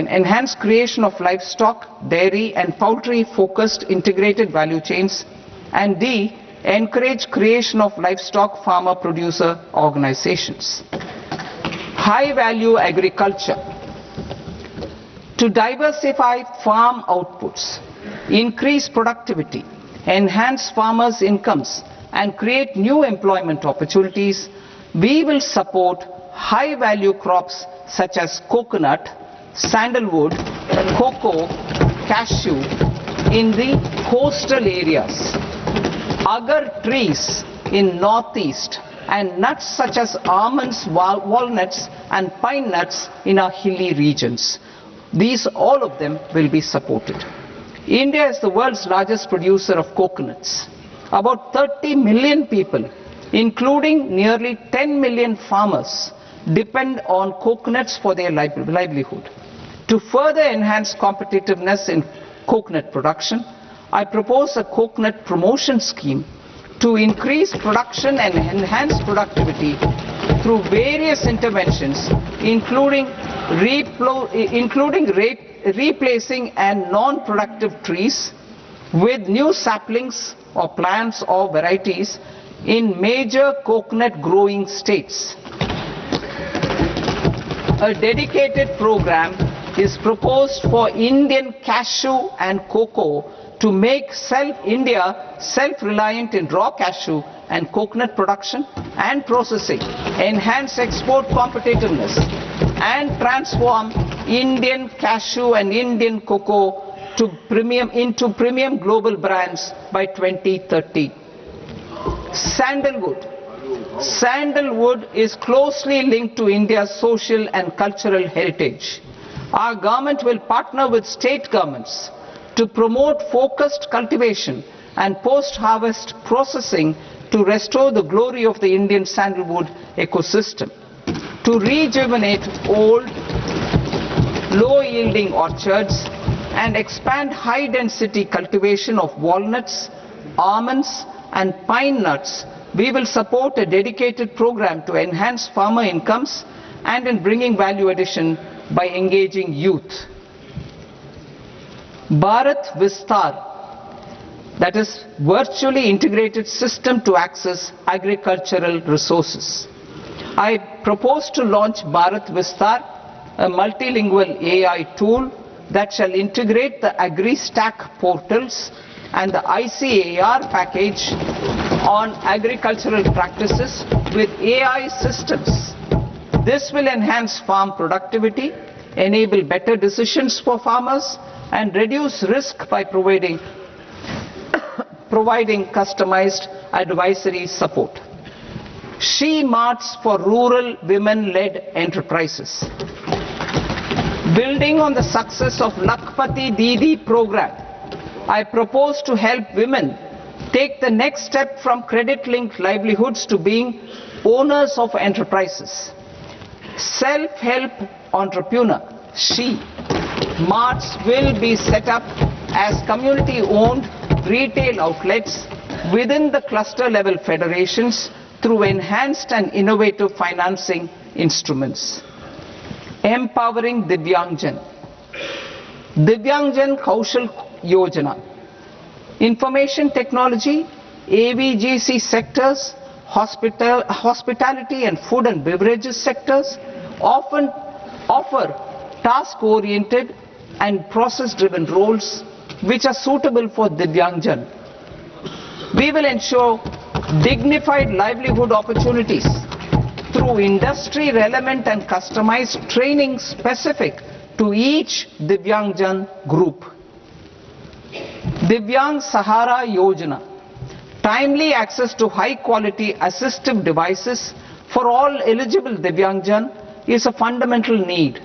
enhanced creation of livestock, dairy and poultry focused integrated value chains, and D, encourage creation of livestock farmer producer organizations. High value agriculture. To diversify farm outputs, increase productivity, enhance farmers' incomes and create new employment opportunities, we will support high value crops such as coconut, sandalwood, cocoa, cashew in the coastal areas, agar trees in northeast, and nuts such as almonds, walnuts and pine nuts in our hilly regions. These, all of them, will be supported. India is the world's largest producer of coconuts. About 30 million people, including nearly 10 million farmers, depend on coconuts for their livelihood. To further enhance competitiveness in coconut production, I propose a coconut promotion scheme to increase production and enhance productivity through various interventions, including replacing and non-productive trees with new saplings or plants or varieties in major coconut growing states. A dedicated program is proposed for Indian cashew and cocoa to make India self-reliant in raw cashew and coconut production and processing, enhance export competitiveness, and transform Indian cashew and Indian cocoa into premium global brands by 2030. Sandalwood. Sandalwood is closely linked to India's social and cultural heritage. Our government will partner with state governments to promote focused cultivation and post-harvest processing to restore the glory of the Indian sandalwood ecosystem, to rejuvenate old, low-yielding orchards and expand high-density cultivation of walnuts, almonds, and pine nuts, we will support a dedicated program to enhance farmer incomes and in bringing value addition by engaging youth. Bharat Vistar, that is virtually integrated system to access agricultural resources. I propose to launch Bharat Vistar, a multilingual AI tool that shall integrate the AgriStack portals and the ICAR package on agricultural practices with AI systems. This will enhance farm productivity, enable better decisions for farmers, and reduce risk by providing customized advisory support. She Marts for rural women-led enterprises. Building on the success of Lakpati Didi program, I propose to help women take the next step from credit-linked livelihoods to being owners of enterprises. Self-help entrepreneur, She Marts will be set up as community-owned retail outlets within the cluster-level federations through enhanced and innovative financing instruments. Empowering Divyangjan. Divyangjan Kaushal Yojana. Information technology, AVGC sectors, hospitality and food and beverages sectors often offer task-oriented and process-driven roles which are suitable for Divyangjan. We will ensure dignified livelihood opportunities through industry-relevant and customized training specific to each Divyangjan group. Divyang Sahara Yojana. Timely access to high-quality assistive devices for all eligible Divyangjan is a fundamental need.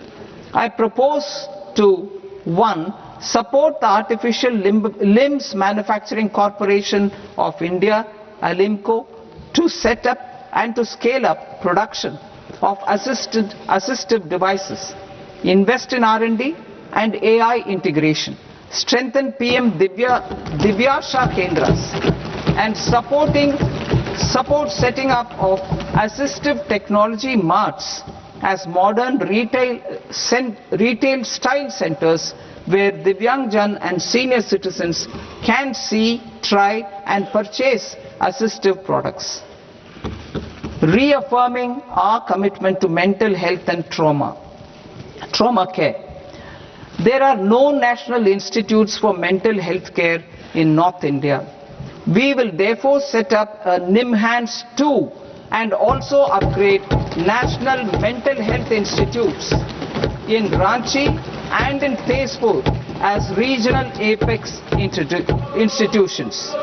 I propose to 1. Support the Artificial Limbs Manufacturing Corporation of India, Alimco, to set up and to scale up production of assistive devices, invest in R&D and AI integration, strengthen PM Divyasha Kendras, and support setting up of assistive technology marts as modern retail style centers where Divyangjan and senior citizens can see, try and purchase assistive products. Reaffirming our commitment to mental health and trauma care. There are no national institutes for mental health care in North India. We will therefore set up a NIMHANS 2 and also upgrade national mental health institutes in Ranchi and in Tezpur as regional apex institutions.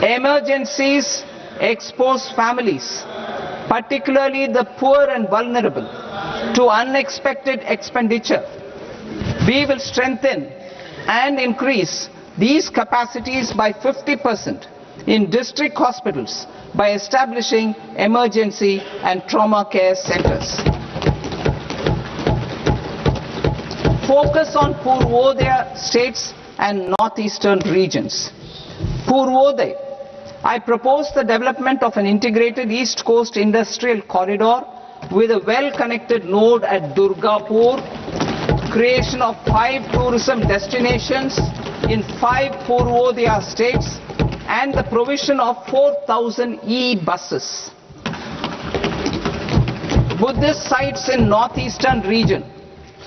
Emergencies expose families, particularly the poor and vulnerable, to unexpected expenditure. We will strengthen and increase these capacities by 50% in district hospitals by establishing emergency and trauma care centers. Focus on Purvodaya states and northeastern regions. Purvodaya. I propose the development of an integrated East Coast industrial corridor with a well-connected node at Durgapur, creation of 5 tourism destinations in 5 Purvodaya states, and the provision of 4,000 e-buses. Buddhist sites in northeastern region.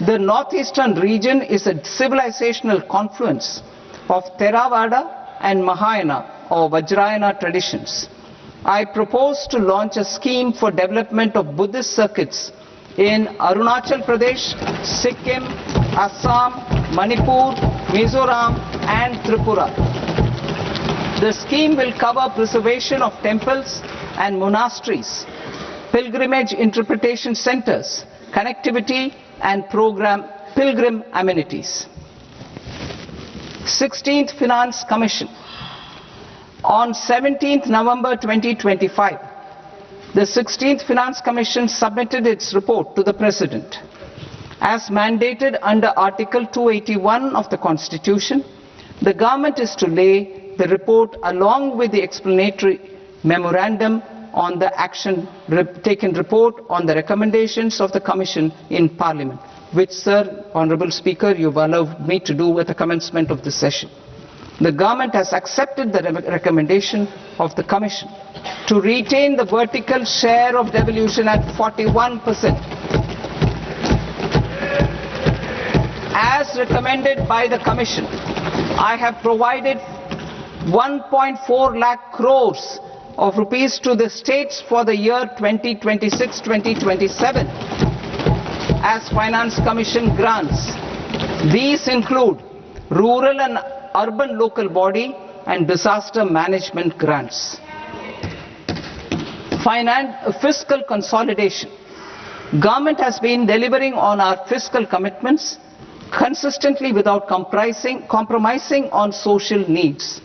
The northeastern region is a civilizational confluence of Theravada and Mahayana or Vajrayana traditions. I propose to launch a scheme for development of Buddhist circuits in Arunachal Pradesh, Sikkim, Assam, Manipur, Mizoram and Tripura. The scheme will cover preservation of temples and monasteries, pilgrimage interpretation centers, connectivity and pilgrim amenities. 16th Finance Commission. On 17th November 2025, the 16th Finance Commission submitted its report to the President. As mandated under Article 281 of the Constitution, The government is to lay the report along with the explanatory memorandum on the action taken report on the recommendations of the Commission in Parliament, which, Sir, Honourable Speaker, you have allowed me to do at the commencement of this session. The government has accepted the recommendation of the Commission to retain the vertical share of devolution at 41%. As recommended by the Commission, I have provided 1.4 lakh crores of rupees to the states for the year 2026-2027 as Finance Commission grants. These include rural and urban local body and disaster management grants. Fiscal consolidation. Government has been delivering on our fiscal commitments consistently without compromising on social needs.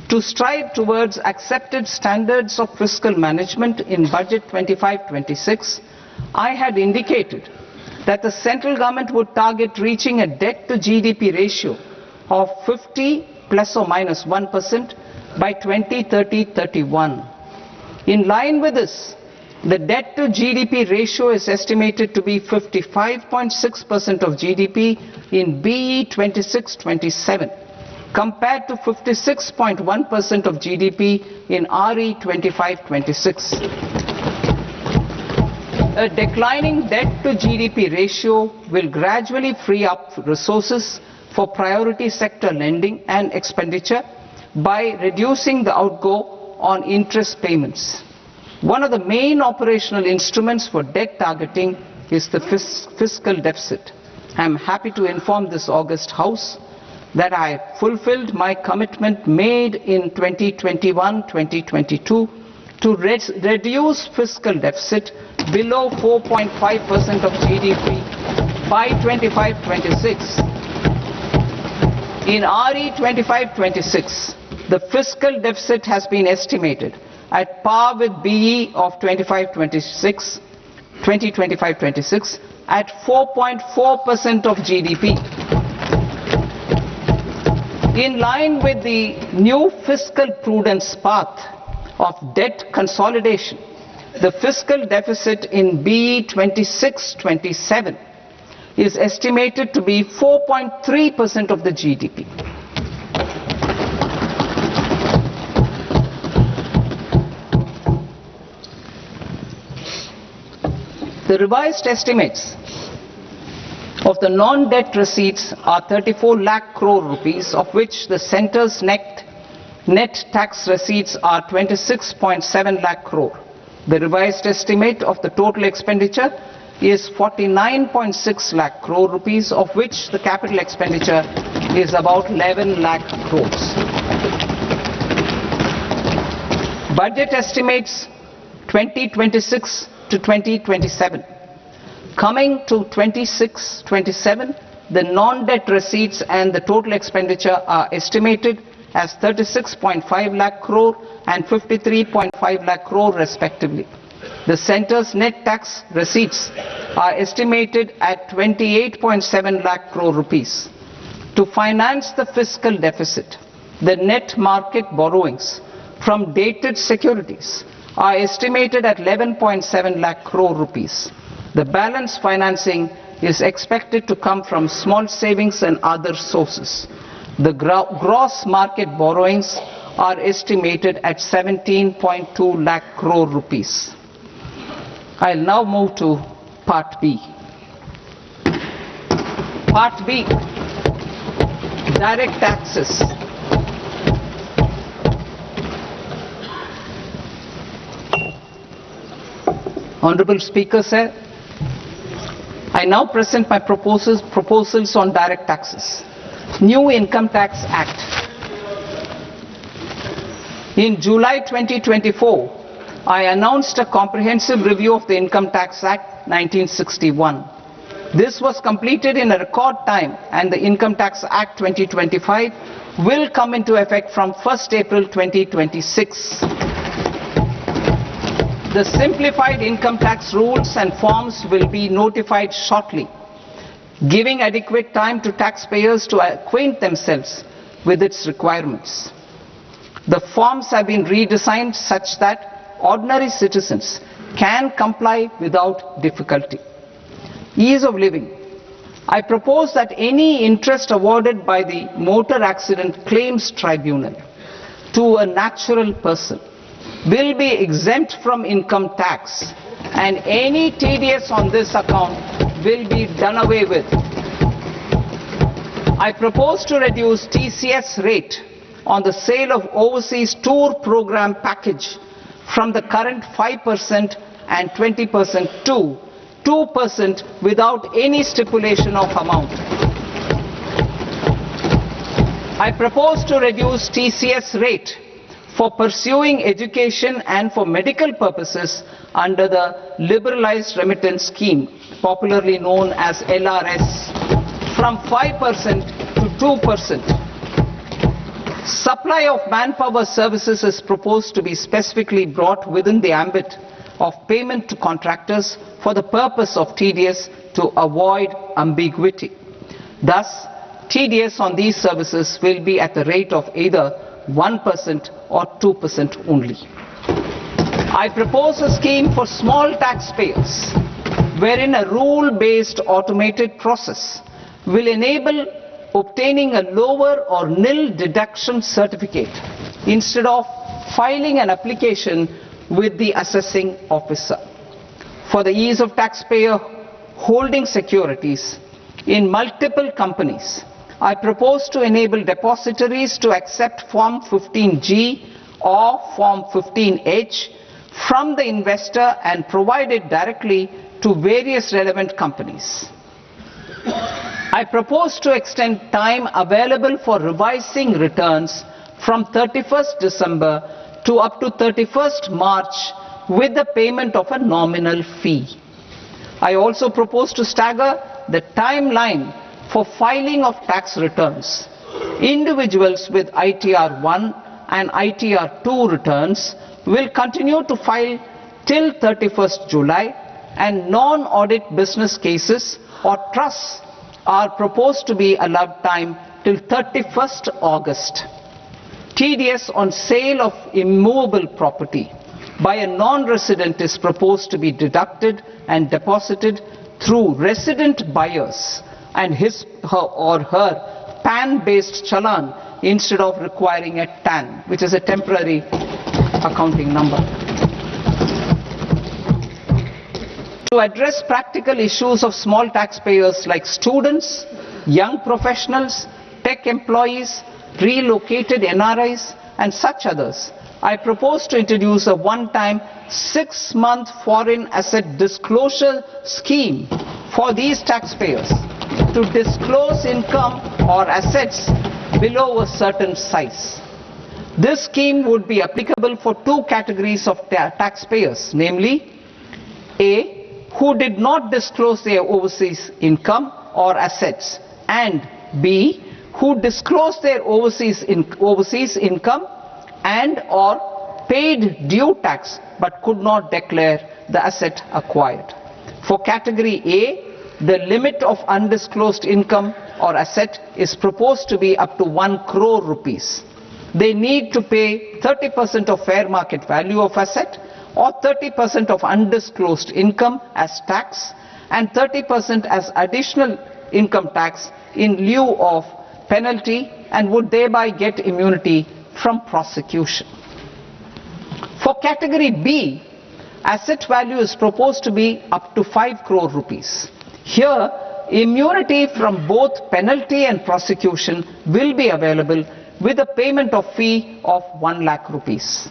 To strive towards accepted standards of fiscal management in Budget 25-26, I had indicated that the central government would target reaching a debt to GDP ratio of 50 plus or minus 1% by 2030-31. In line with this, the debt to GDP ratio is estimated to be 55.6% of GDP in BE 26-27, compared to 56.1% of GDP in RE 25-26. A declining debt to GDP ratio will gradually free up resources for priority sector lending and expenditure by reducing the outgo on interest payments. One of the main operational instruments for debt targeting is the fiscal deficit. I am happy to inform this august House that I fulfilled my commitment made in 2021-2022 to reduce fiscal deficit below 4.5% of GDP by 25-26. In RE 25-26, the fiscal deficit has been estimated at par with BE of 2025-26 at 4.4% of GDP. In line with the new fiscal prudence path of debt consolidation, the fiscal deficit in BE 26-27 is estimated to be 4.3% of the GDP. The revised estimates of the non-debt receipts are 34 lakh crore rupees, of which the centre's net tax receipts are 26.7 lakh crore. The revised estimate of the total expenditure is 49.6 lakh crore rupees, of which the capital expenditure is about 11 lakh crores. Budget estimates 2026 to 2027. Coming to 26-27, the non-debt receipts and the total expenditure are estimated as 36.5 lakh crore and 53.5 lakh crore respectively. The centre's net tax receipts are estimated at 28.7 lakh crore rupees. To finance the fiscal deficit, the net market borrowings from dated securities are estimated at 11.7 lakh crore rupees. The balance financing is expected to come from small savings and other sources. The gross market borrowings are estimated at 17.2 lakh crore rupees. I'll now move to Part B. Part B, direct taxes. Honorable Speaker, sir, I now present my proposals on direct taxes. New Income Tax Act. In July 2024, I announced a comprehensive review of the Income Tax Act 1961. This was completed in a record time, and the Income Tax Act 2025 will come into effect from 1st April 2026. The simplified income tax rules and forms will be notified shortly, giving adequate time to taxpayers to acquaint themselves with its requirements. The forms have been redesigned such that ordinary citizens can comply without difficulty. Ease of living. I propose that any interest awarded by the Motor Accident Claims Tribunal to a natural person will be exempt from income tax, and any TDS on this account will be done away with. I propose to reduce TCS rate on the sale of overseas tour program package from the current 5% and 20% to 2% without any stipulation of amount. I propose to reduce TCS rate for pursuing education and for medical purposes under the Liberalized Remittance Scheme, popularly known as LRS, from 5% to 2%. Supply of manpower services is proposed to be specifically brought within the ambit of payment to contractors for the purpose of TDS to avoid ambiguity. Thus, TDS on these services will be at the rate of either 1% or 2% only. I propose a scheme for small taxpayers wherein a rule-based automated process will enable obtaining a lower or nil deduction certificate instead of filing an application with the assessing officer. For the ease of taxpayer holding securities in multiple companies, I propose to enable depositories to accept Form 15G or Form 15H from the investor and provide it directly to various relevant companies. I propose to extend time available for revising returns from 31st December to up to 31st March with the payment of a nominal fee. I also propose to stagger the timeline for filing of tax returns. Individuals with ITR 1 and ITR 2 returns will continue to file till 31st July, and non-audit business cases or trusts are proposed to be allowed time till 31st August. TDS on sale of immovable property by a non-resident is proposed to be deducted and deposited through resident buyers and his or her PAN-based challan instead of requiring a TAN, which is a temporary accounting number. To address practical issues of small taxpayers like students, young professionals, tech employees, relocated NRIs, and such others, I propose to introduce a one-time 6-month foreign asset disclosure scheme for these taxpayers to disclose income or assets below a certain size. This scheme would be applicable for two categories of taxpayers, namely A, who did not disclose their overseas income or assets, and B, who disclosed their overseas income and or paid due tax but could not declare the asset acquired. For category A, the limit of undisclosed income or asset is proposed to be up to 1 crore rupees. They need to pay 30% of fair market value of asset or 30% of undisclosed income as tax and 30% as additional income tax in lieu of penalty, and would thereby get immunity from prosecution. For category B, asset value is proposed to be up to 5 crore rupees. Here, immunity from both penalty and prosecution will be available with a payment of fee of 1 lakh rupees.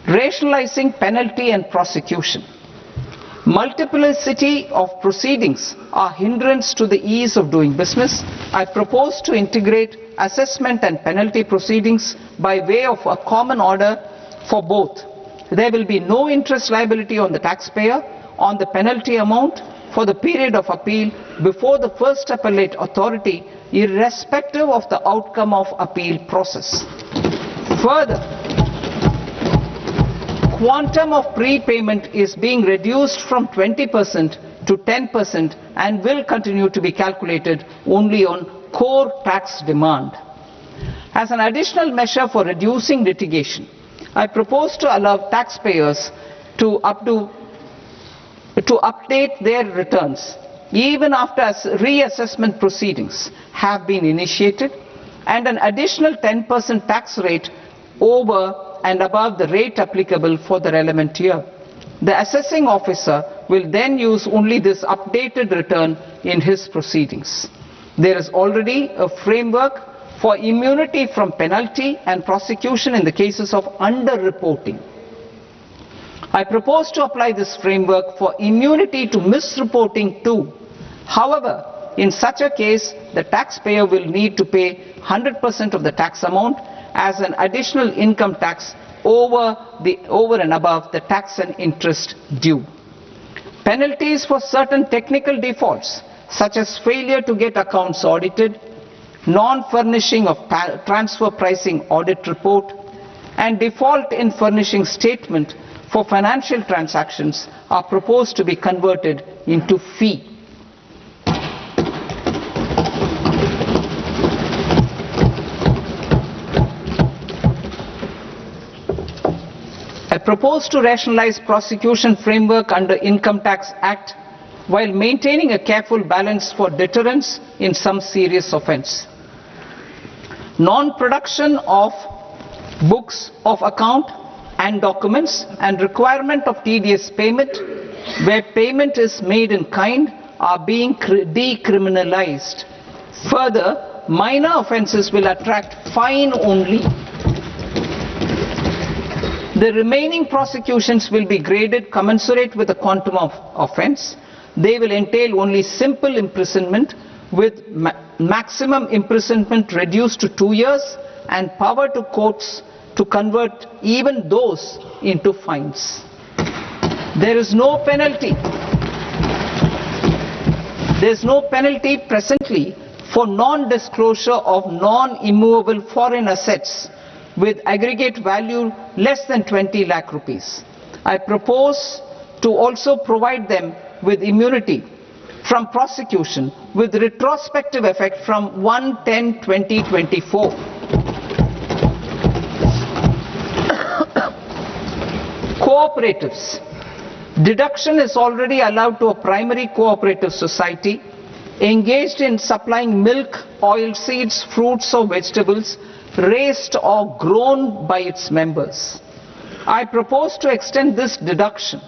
Rationalizing penalty and prosecution. Multiplicity of proceedings are hindrance to the ease of doing business. I propose to integrate assessment and penalty proceedings by way of a common order for both. There will be no interest liability on the taxpayer on the penalty amount for the period of appeal before the first appellate authority, irrespective of the outcome of appeal process. Further, quantum of prepayment is being reduced from 20% to 10% and will continue to be calculated only on core tax demand. As an additional measure for reducing litigation, I propose to allow taxpayers to update their returns even after reassessment proceedings have been initiated, and an additional 10% tax rate over and above the rate applicable for the relevant year. The assessing officer will then use only this updated return in his proceedings. There is already a framework for immunity from penalty and prosecution in the cases of underreporting. I propose to apply this framework for immunity to misreporting too. However, in such a case, the taxpayer will need to pay 100% of the tax amount as an additional income tax over and above the tax and interest due. Penalties for certain technical defaults, such as failure to get accounts audited, non-furnishing of transfer pricing audit report, and default in furnishing statement for financial transactions, are proposed to be converted into fee. I propose to rationalize prosecution framework under Income Tax Act while maintaining a careful balance for deterrence in some serious offence. Non-production of books of account and documents and requirement of TDS payment where payment is made in kind are being decriminalized. Further, minor offences will attract fine only. The remaining prosecutions will be graded commensurate with the quantum of offence. They will entail only simple imprisonment with maximum imprisonment reduced to 2 years and power to courts to convert even those into fines. There is no penalty. There is no penalty presently for non-disclosure of non-immovable foreign assets with aggregate value less than 20 lakh rupees. I propose to also provide them with immunity from prosecution with retrospective effect from 1/10/2024. Cooperatives. Deduction is already allowed to a primary cooperative society engaged in supplying milk, oilseeds, fruits or vegetables raised or grown by its members. I propose to extend this deduction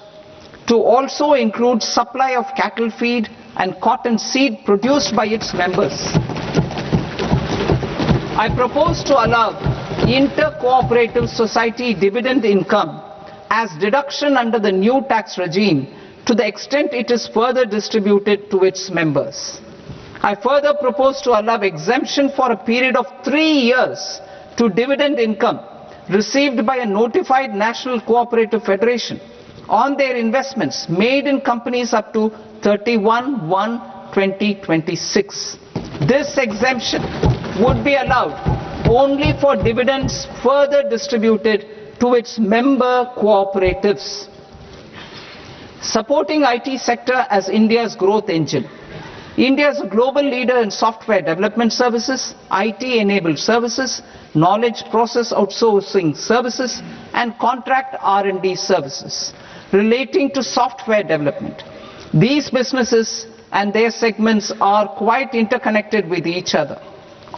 to also include supply of cattle feed and cotton seed produced by its members. I propose to allow inter-cooperative society dividend income as deduction under the new tax regime to the extent it is further distributed to its members. I further propose to allow exemption for a period of 3 years to dividend income received by a notified national cooperative federation on their investments made in companies up to 31/1/2026. This exemption would be allowed only for dividends further distributed to its member cooperatives. Supporting IT sector as India's growth engine. India is a global leader in software development services, IT-enabled services, knowledge process outsourcing services, and contract R&D services relating to software development. These businesses and their segments are quite interconnected with each other.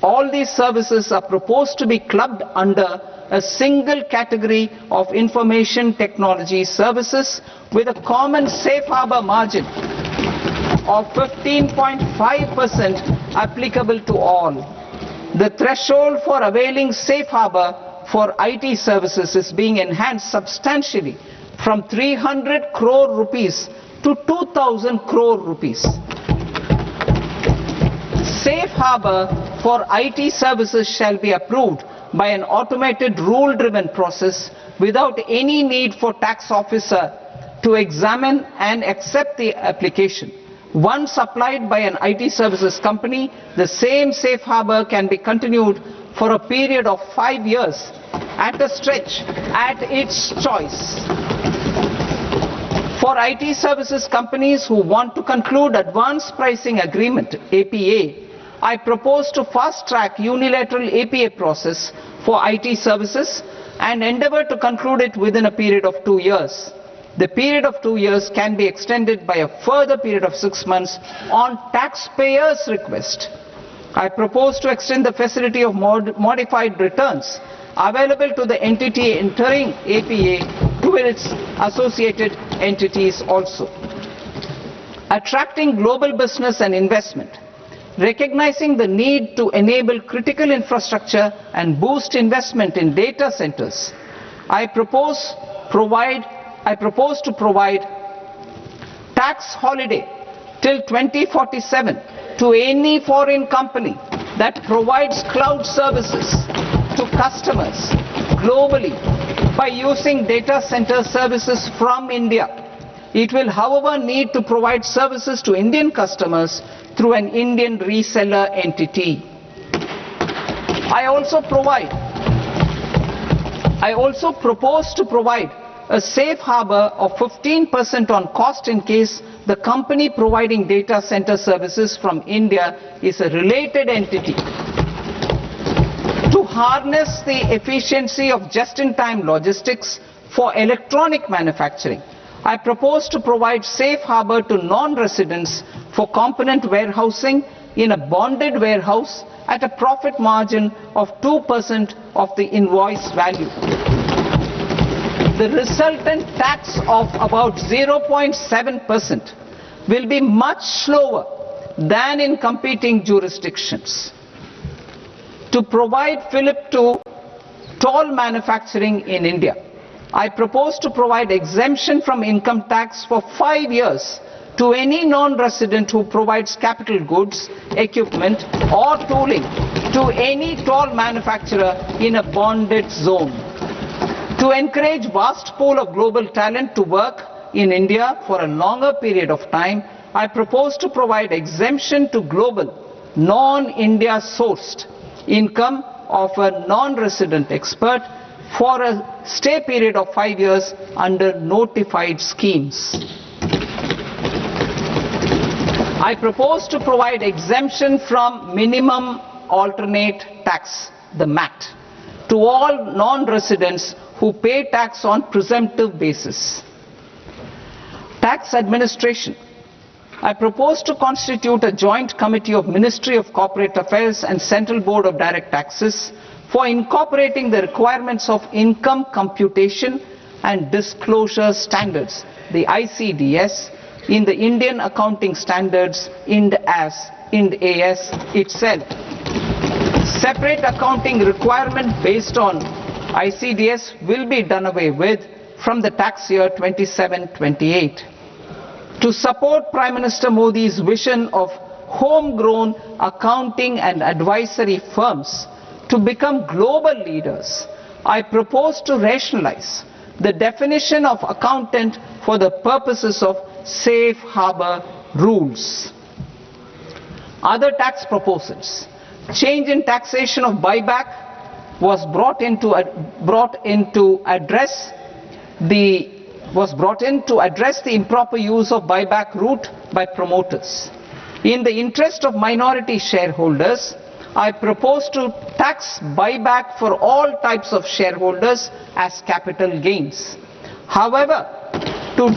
All these services are proposed to be clubbed under a single category of information technology services with a common safe harbor margin of 15.5% applicable to all. The threshold for availing safe harbor for IT services is being enhanced substantially from 300 crore rupees to 2,000 crore rupees. Safe harbor for IT services shall be approved by an automated rule-driven process without any need for tax officer to examine and accept the application. Once applied by an IT services company, the same safe harbor can be continued for a period of 5 years at a stretch at its choice. For IT services companies who want to conclude advanced pricing agreement, APA, I propose to fast-track unilateral APA process for IT services and endeavour to conclude it within a period of 2 years. The period of 2 years can be extended by a further period of 6 months on taxpayers' request. I propose to extend the facility of modified returns available to the entity entering APA to its associated entities also. Attracting global business and investment. Recognizing the need to enable critical infrastructure and boost investment in data centers, I propose to provide tax holiday till 2047 to any foreign company that provides cloud services to customers globally by using data center services from India. It will, however, need to provide services to Indian customers through an Indian reseller entity. I also propose to provide a safe harbor of 15% on cost in case the company providing data center services from India is a related entity. To harness the efficiency of just-in-time logistics for electronic manufacturing, I propose to provide safe harbor to non-residents for component warehousing in a bonded warehouse at a profit margin of 2% of the invoice value. The resultant tax of about 0.7% will be much slower than in competing jurisdictions. To provide fillip to toll manufacturing in India, I propose to provide exemption from income tax for 5 years to any non-resident who provides capital goods, equipment or tooling to any toll manufacturer in a bonded zone. To encourage vast pool of global talent to work in India for a longer period of time, I propose to provide exemption to global, non-India sourced income of a non-resident expert for a stay period of 5 years under notified schemes. I propose to provide exemption from minimum alternate tax, the MAT, to all non-residents who pay tax on presumptive basis. Tax administration. I propose to constitute a joint committee of Ministry of Corporate Affairs and Central Board of Direct Taxes for incorporating the requirements of income computation and disclosure standards, the ICDS, in the Indian Accounting Standards Ind AS itself. Separate accounting requirement based on ICDS will be done away with from the tax year 27-28. To support Prime Minister Modi's vision of homegrown accounting and advisory firms to become global leaders, I propose to rationalize the definition of accountant for the purposes of safe harbor rules. Other tax proposals. Change in taxation of buyback was brought in to address the improper use of buyback route by promoters. In the interest of minority shareholders, I propose to tax buyback for all types of shareholders as capital gains. However, to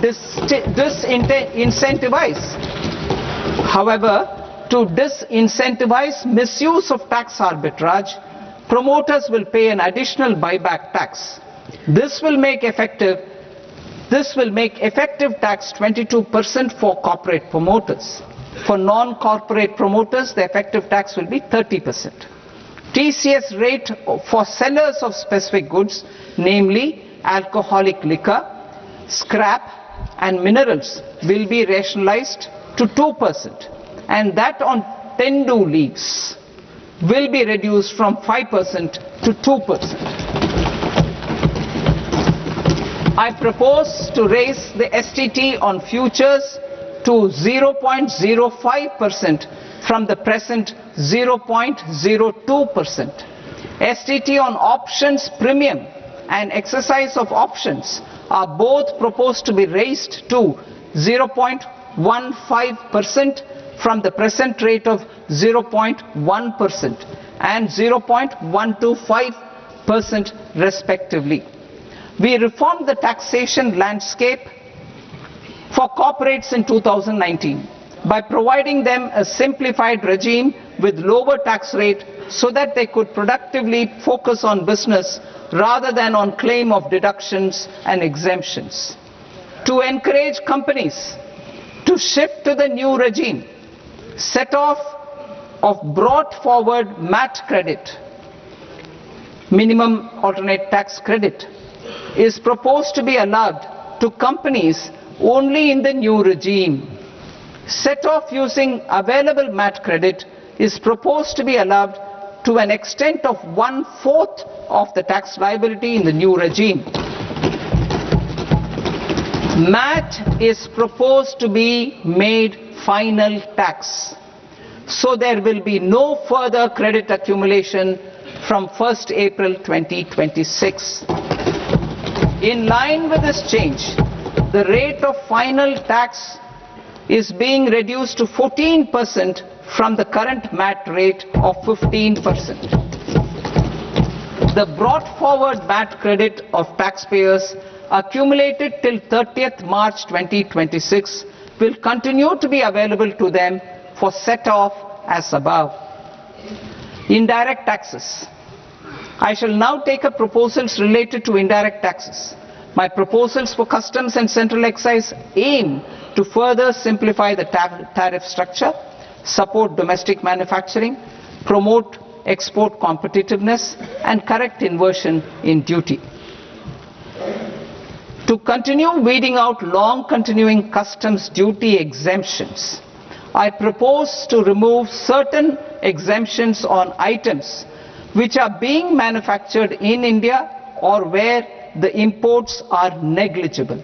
disincentivize misuse of tax arbitrage, promoters will pay an additional buyback tax. This will make effective tax 22% for corporate promoters. For non-corporate promoters, the effective tax will be 30%. TCS rate for sellers of specific goods, namely alcoholic liquor, scrap and minerals, will be rationalized to 2%, and that on tender leaves will be reduced from 5% to 2%. I propose to raise the STT on futures to 0.05% from the present 0.02%. STT on options premium and exercise of options are both proposed to be raised to 0.15% from the present rate of 0.1% and 0.125% respectively. We reformed the taxation landscape for corporates in 2019 by providing them a simplified regime with lower tax rate so that they could productively focus on business rather than on claim of deductions and exemptions. To encourage companies to shift to the new regime, set off of brought forward MAT credit, minimum alternate tax credit, is proposed to be allowed to companies only in the new regime. Set off using available MAT credit is proposed to be allowed to an extent of 1/4 of the tax liability in the new regime. MAT is proposed to be made final tax, so there will be no further credit accumulation from 1st April 2026. In line with this change, the rate of final tax is being reduced to 14% from the current MAT rate of 15%. The brought forward MAT credit of taxpayers accumulated till 30th March 2026 will continue to be available to them for set off as above. Indirect taxes. I shall now take up proposals related to indirect taxes. My proposals for customs and central excise aim to further simplify the tariff structure, support domestic manufacturing, promote export competitiveness, and correct inversion in duty. To continue weeding out long continuing customs duty exemptions, I propose to remove certain exemptions on items which are being manufactured in India or where the imports are negligible.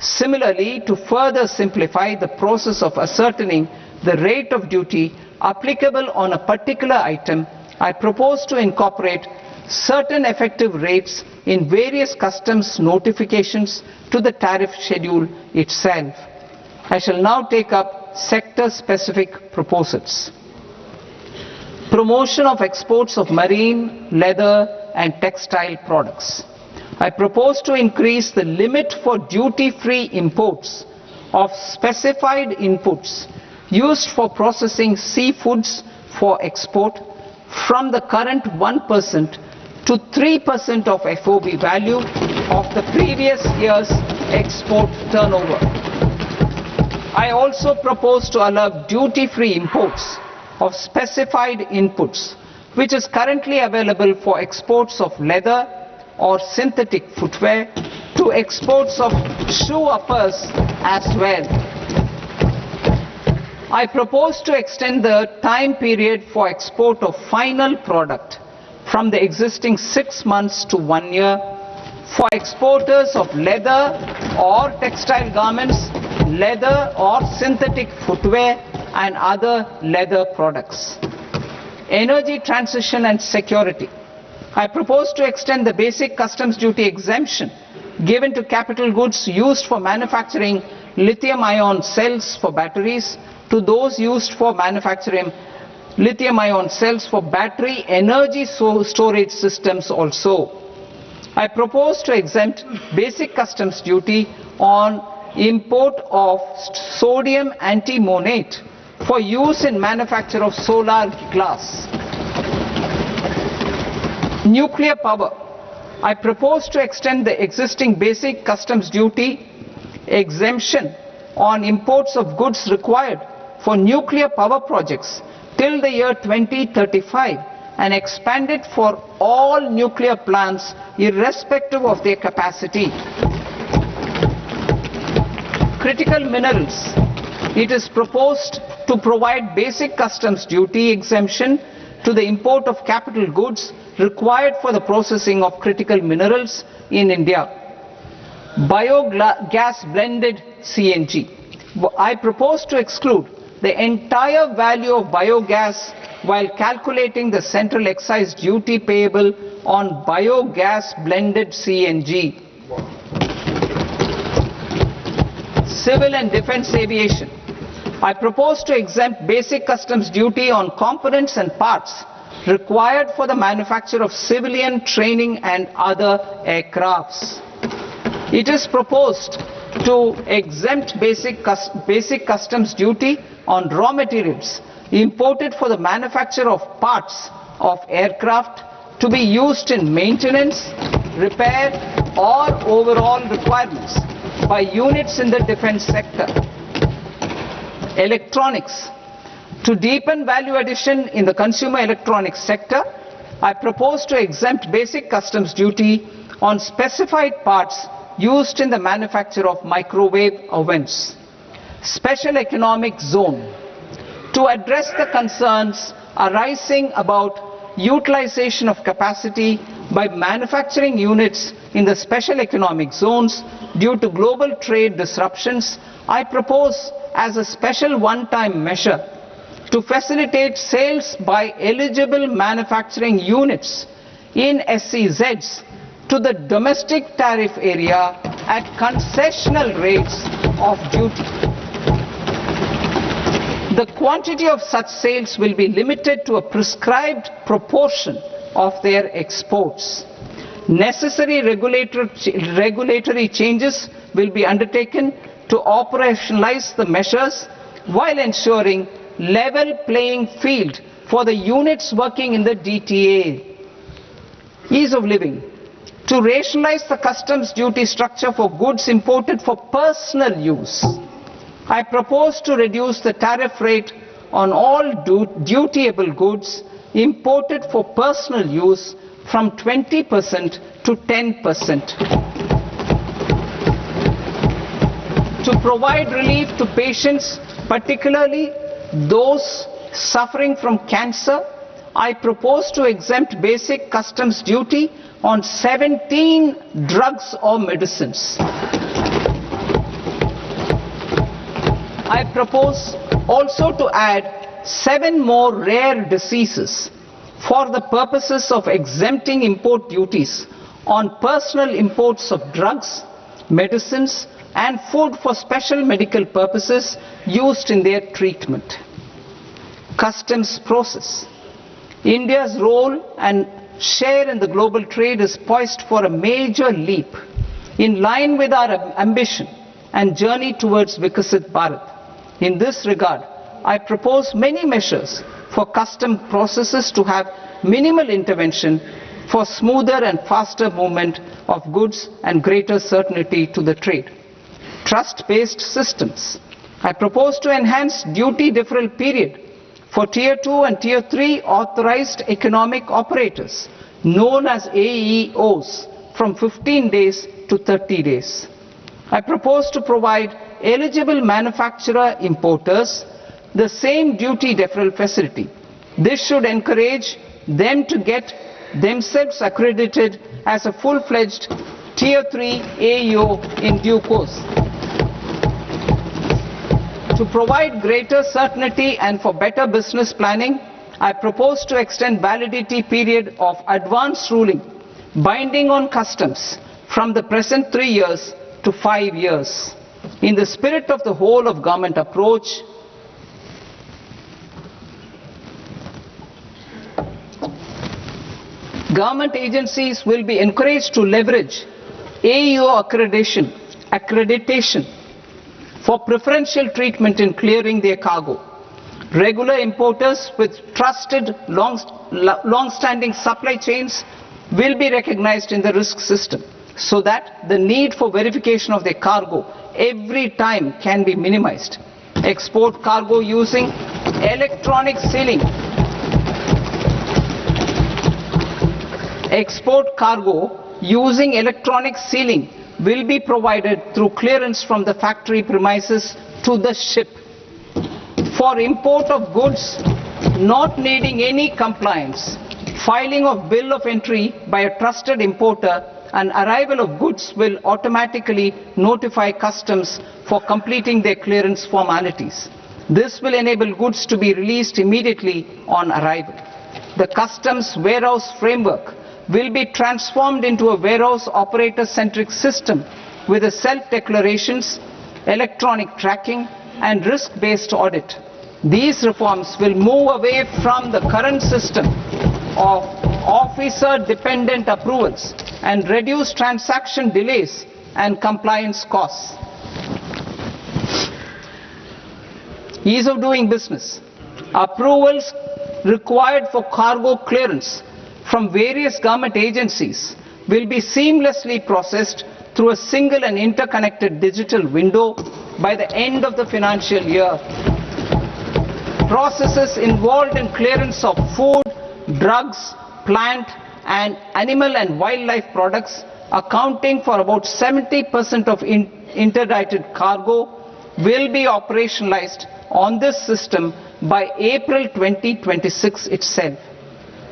Similarly, to further simplify the process of ascertaining the rate of duty applicable on a particular item, I propose to incorporate certain effective rates in various customs notifications to the tariff schedule itself. I shall now take up sector-specific proposals. Promotion of exports of marine, leather and textile products. I propose to increase the limit for duty-free imports of specified inputs used for processing seafoods for export from the current 1% to 3% of FOB value of the previous year's export turnover. I also propose to allow duty-free imports of specified inputs, which is currently available for exports of leather or synthetic footwear, to exports of shoe uppers as well. I propose to extend the time period for export of final product from the existing 6 months to 1 year for exporters of leather or textile garments, leather or synthetic footwear and other leather products. Energy transition and security. I propose to extend the basic customs duty exemption given to capital goods used for manufacturing lithium-ion cells for batteries to those used for manufacturing lithium-ion cells for battery energy storage systems also. I propose to exempt basic customs duty on import of sodium antimonate for use in manufacture of solar glass. Nuclear power. I propose to extend the existing basic customs duty exemption on imports of goods required for nuclear power projects till the year 2035 and expand it for all nuclear plants irrespective of their capacity. Critical minerals. It is proposed to provide basic customs duty exemption to the import of capital goods required for the processing of critical minerals in India. Biogas blended CNG. I propose to exclude the entire value of biogas while calculating the central excise duty payable on biogas blended CNG. Civil and defense aviation. I propose to exempt basic customs duty on components and parts required for the manufacture of civilian training and other aircrafts. It is proposed to exempt basic customs duty on raw materials imported for the manufacture of parts of aircraft to be used in maintenance, repair or overall requirements by units in the defense sector. Electronics. To deepen value addition in the consumer electronics sector, I propose to exempt basic customs duty on specified parts used in the manufacture of microwave ovens. Special economic zone. To address the concerns arising about utilization of capacity by manufacturing units in the special economic zones due to global trade disruptions, I propose as a special one-time measure to facilitate sales by eligible manufacturing units in SEZs to the domestic tariff area at concessional rates of duty. The quantity of such sales will be limited to a prescribed proportion of their exports. Necessary regulatory changes will be undertaken to operationalize the measures while ensuring level playing field for the units working in the DTA. Ease of living. To rationalize the customs duty structure for goods imported for personal use, I propose to reduce the tariff rate on all dutiable goods imported for personal use from 20% to 10%. To provide relief to patients, particularly those suffering from cancer, I propose to exempt basic customs duty on 17 drugs or medicines. I propose also to add 7 more rare diseases for the purposes of exempting import duties on personal imports of drugs, medicines and food for special medical purposes used in their treatment. Customs process. India's role and share in the global trade is poised for a major leap in line with our ambition and journey towards Vikasit Bharat. In this regard, I propose many measures for custom processes to have minimal intervention for smoother and faster movement of goods and greater certainty to the trade. Trust-based systems. I propose to enhance duty deferral period for Tier 2 and Tier 3 authorized economic operators, known as AEOs, from 15 days to 30 days. I propose to provide eligible manufacturer importers the same duty deferral facility. This should encourage them to get themselves accredited as a full-fledged Tier 3 AEO in due course. To provide greater certainty and for better business planning, I propose to extend validity period of advance ruling binding on customs from the present 3 years to 5 years. In the spirit of the whole of government approach, government agencies will be encouraged to leverage AEO accreditation for preferential treatment in clearing their cargo. Regular importers with trusted long-standing supply chains will be recognized in the risk system so that the need for verification of their cargo every time can be minimized. Export cargo using electronic sealing. Export cargo using electronic sealing will be provided through clearance from the factory premises to the ship. For import of goods not needing any compliance, filing of bill of entry by a trusted importer and arrival of goods will automatically notify customs for completing their clearance formalities. This will enable goods to be released immediately on arrival. The customs warehouse framework will be transformed into a warehouse operator-centric system with a self-declarations, electronic tracking, and risk-based audit. These reforms will move away from the current system of officer-dependent approvals and reduce transaction delays and compliance costs. Ease of doing business. Approvals required for cargo clearance from various government agencies will be seamlessly processed through a single and interconnected digital window by the end of the financial year. Processes involved in clearance of food, drugs, plant and animal and wildlife products, accounting for about 70% of interdicted cargo, will be operationalized on this system by April 2026 itself.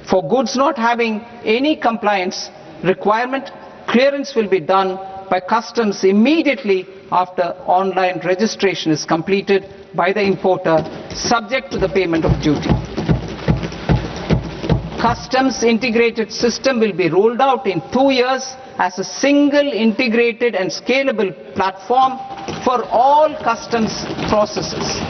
For goods not having any compliance requirement, clearance will be done by customs immediately after online registration is completed by the importer, subject to the payment of duty. Customs integrated system will be rolled out in 2 years as a single integrated and scalable platform for all customs processes.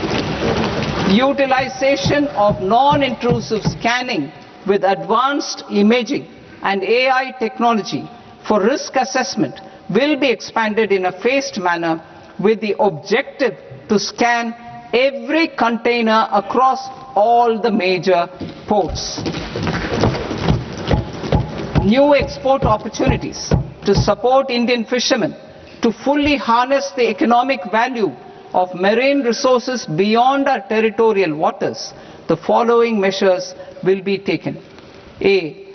Utilization of non-intrusive scanning with advanced imaging and AI technology for risk assessment will be expanded in a phased manner with the objective to scan every container across all the major ports. New export opportunities to support Indian fishermen to fully harness the economic value of marine resources beyond our territorial waters. The following measures will be taken. A.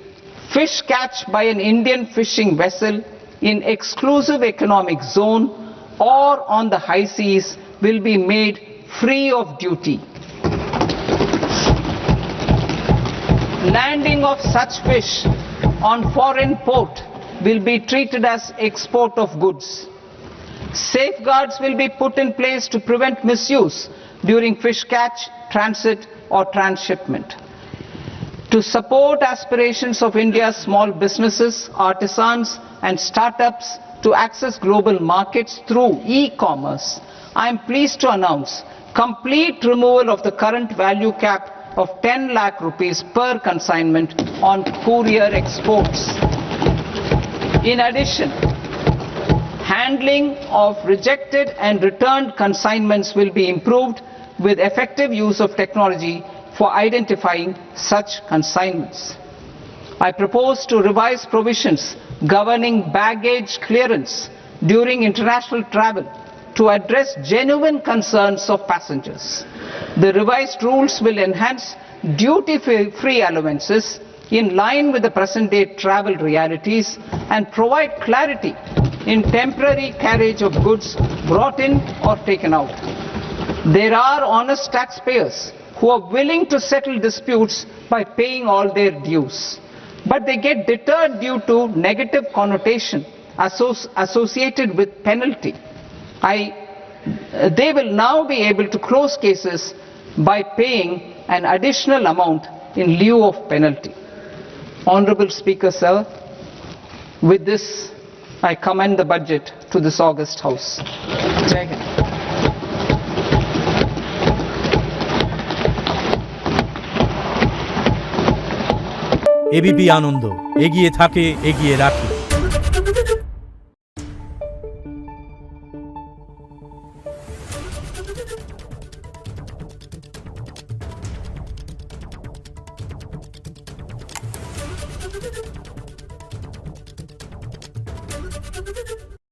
Fish catch by an Indian fishing vessel in exclusive economic zone or on the high seas will be made free of duty. Landing of such fish on foreign port will be treated as export of goods. Safeguards will be put in place to prevent misuse during fish catch, transit or transshipment. To support aspirations of India's small businesses, artisans and startups to access global markets through e-commerce, I am pleased to announce complete removal of the current value cap of 10 lakh rupees per consignment on courier exports. In addition, handling of rejected and returned consignments will be improved with effective use of technology for identifying such consignments. I propose to revise provisions governing baggage clearance during international travel to address genuine concerns of passengers. The revised rules will enhance duty-free allowances in line with the present-day travel realities and provide clarity in temporary carriage of goods brought in or taken out. There are honest taxpayers who are willing to settle disputes by paying all their dues, but they get deterred due to negative connotation associated with penalty. They will now be able to close cases by paying an additional amount in lieu of penalty. Honorable Speaker, sir, with this I commend the budget to this august House. Jai Hind. ABP Ananda, এগিয়ে থাকে, এগিয়ে রাখে।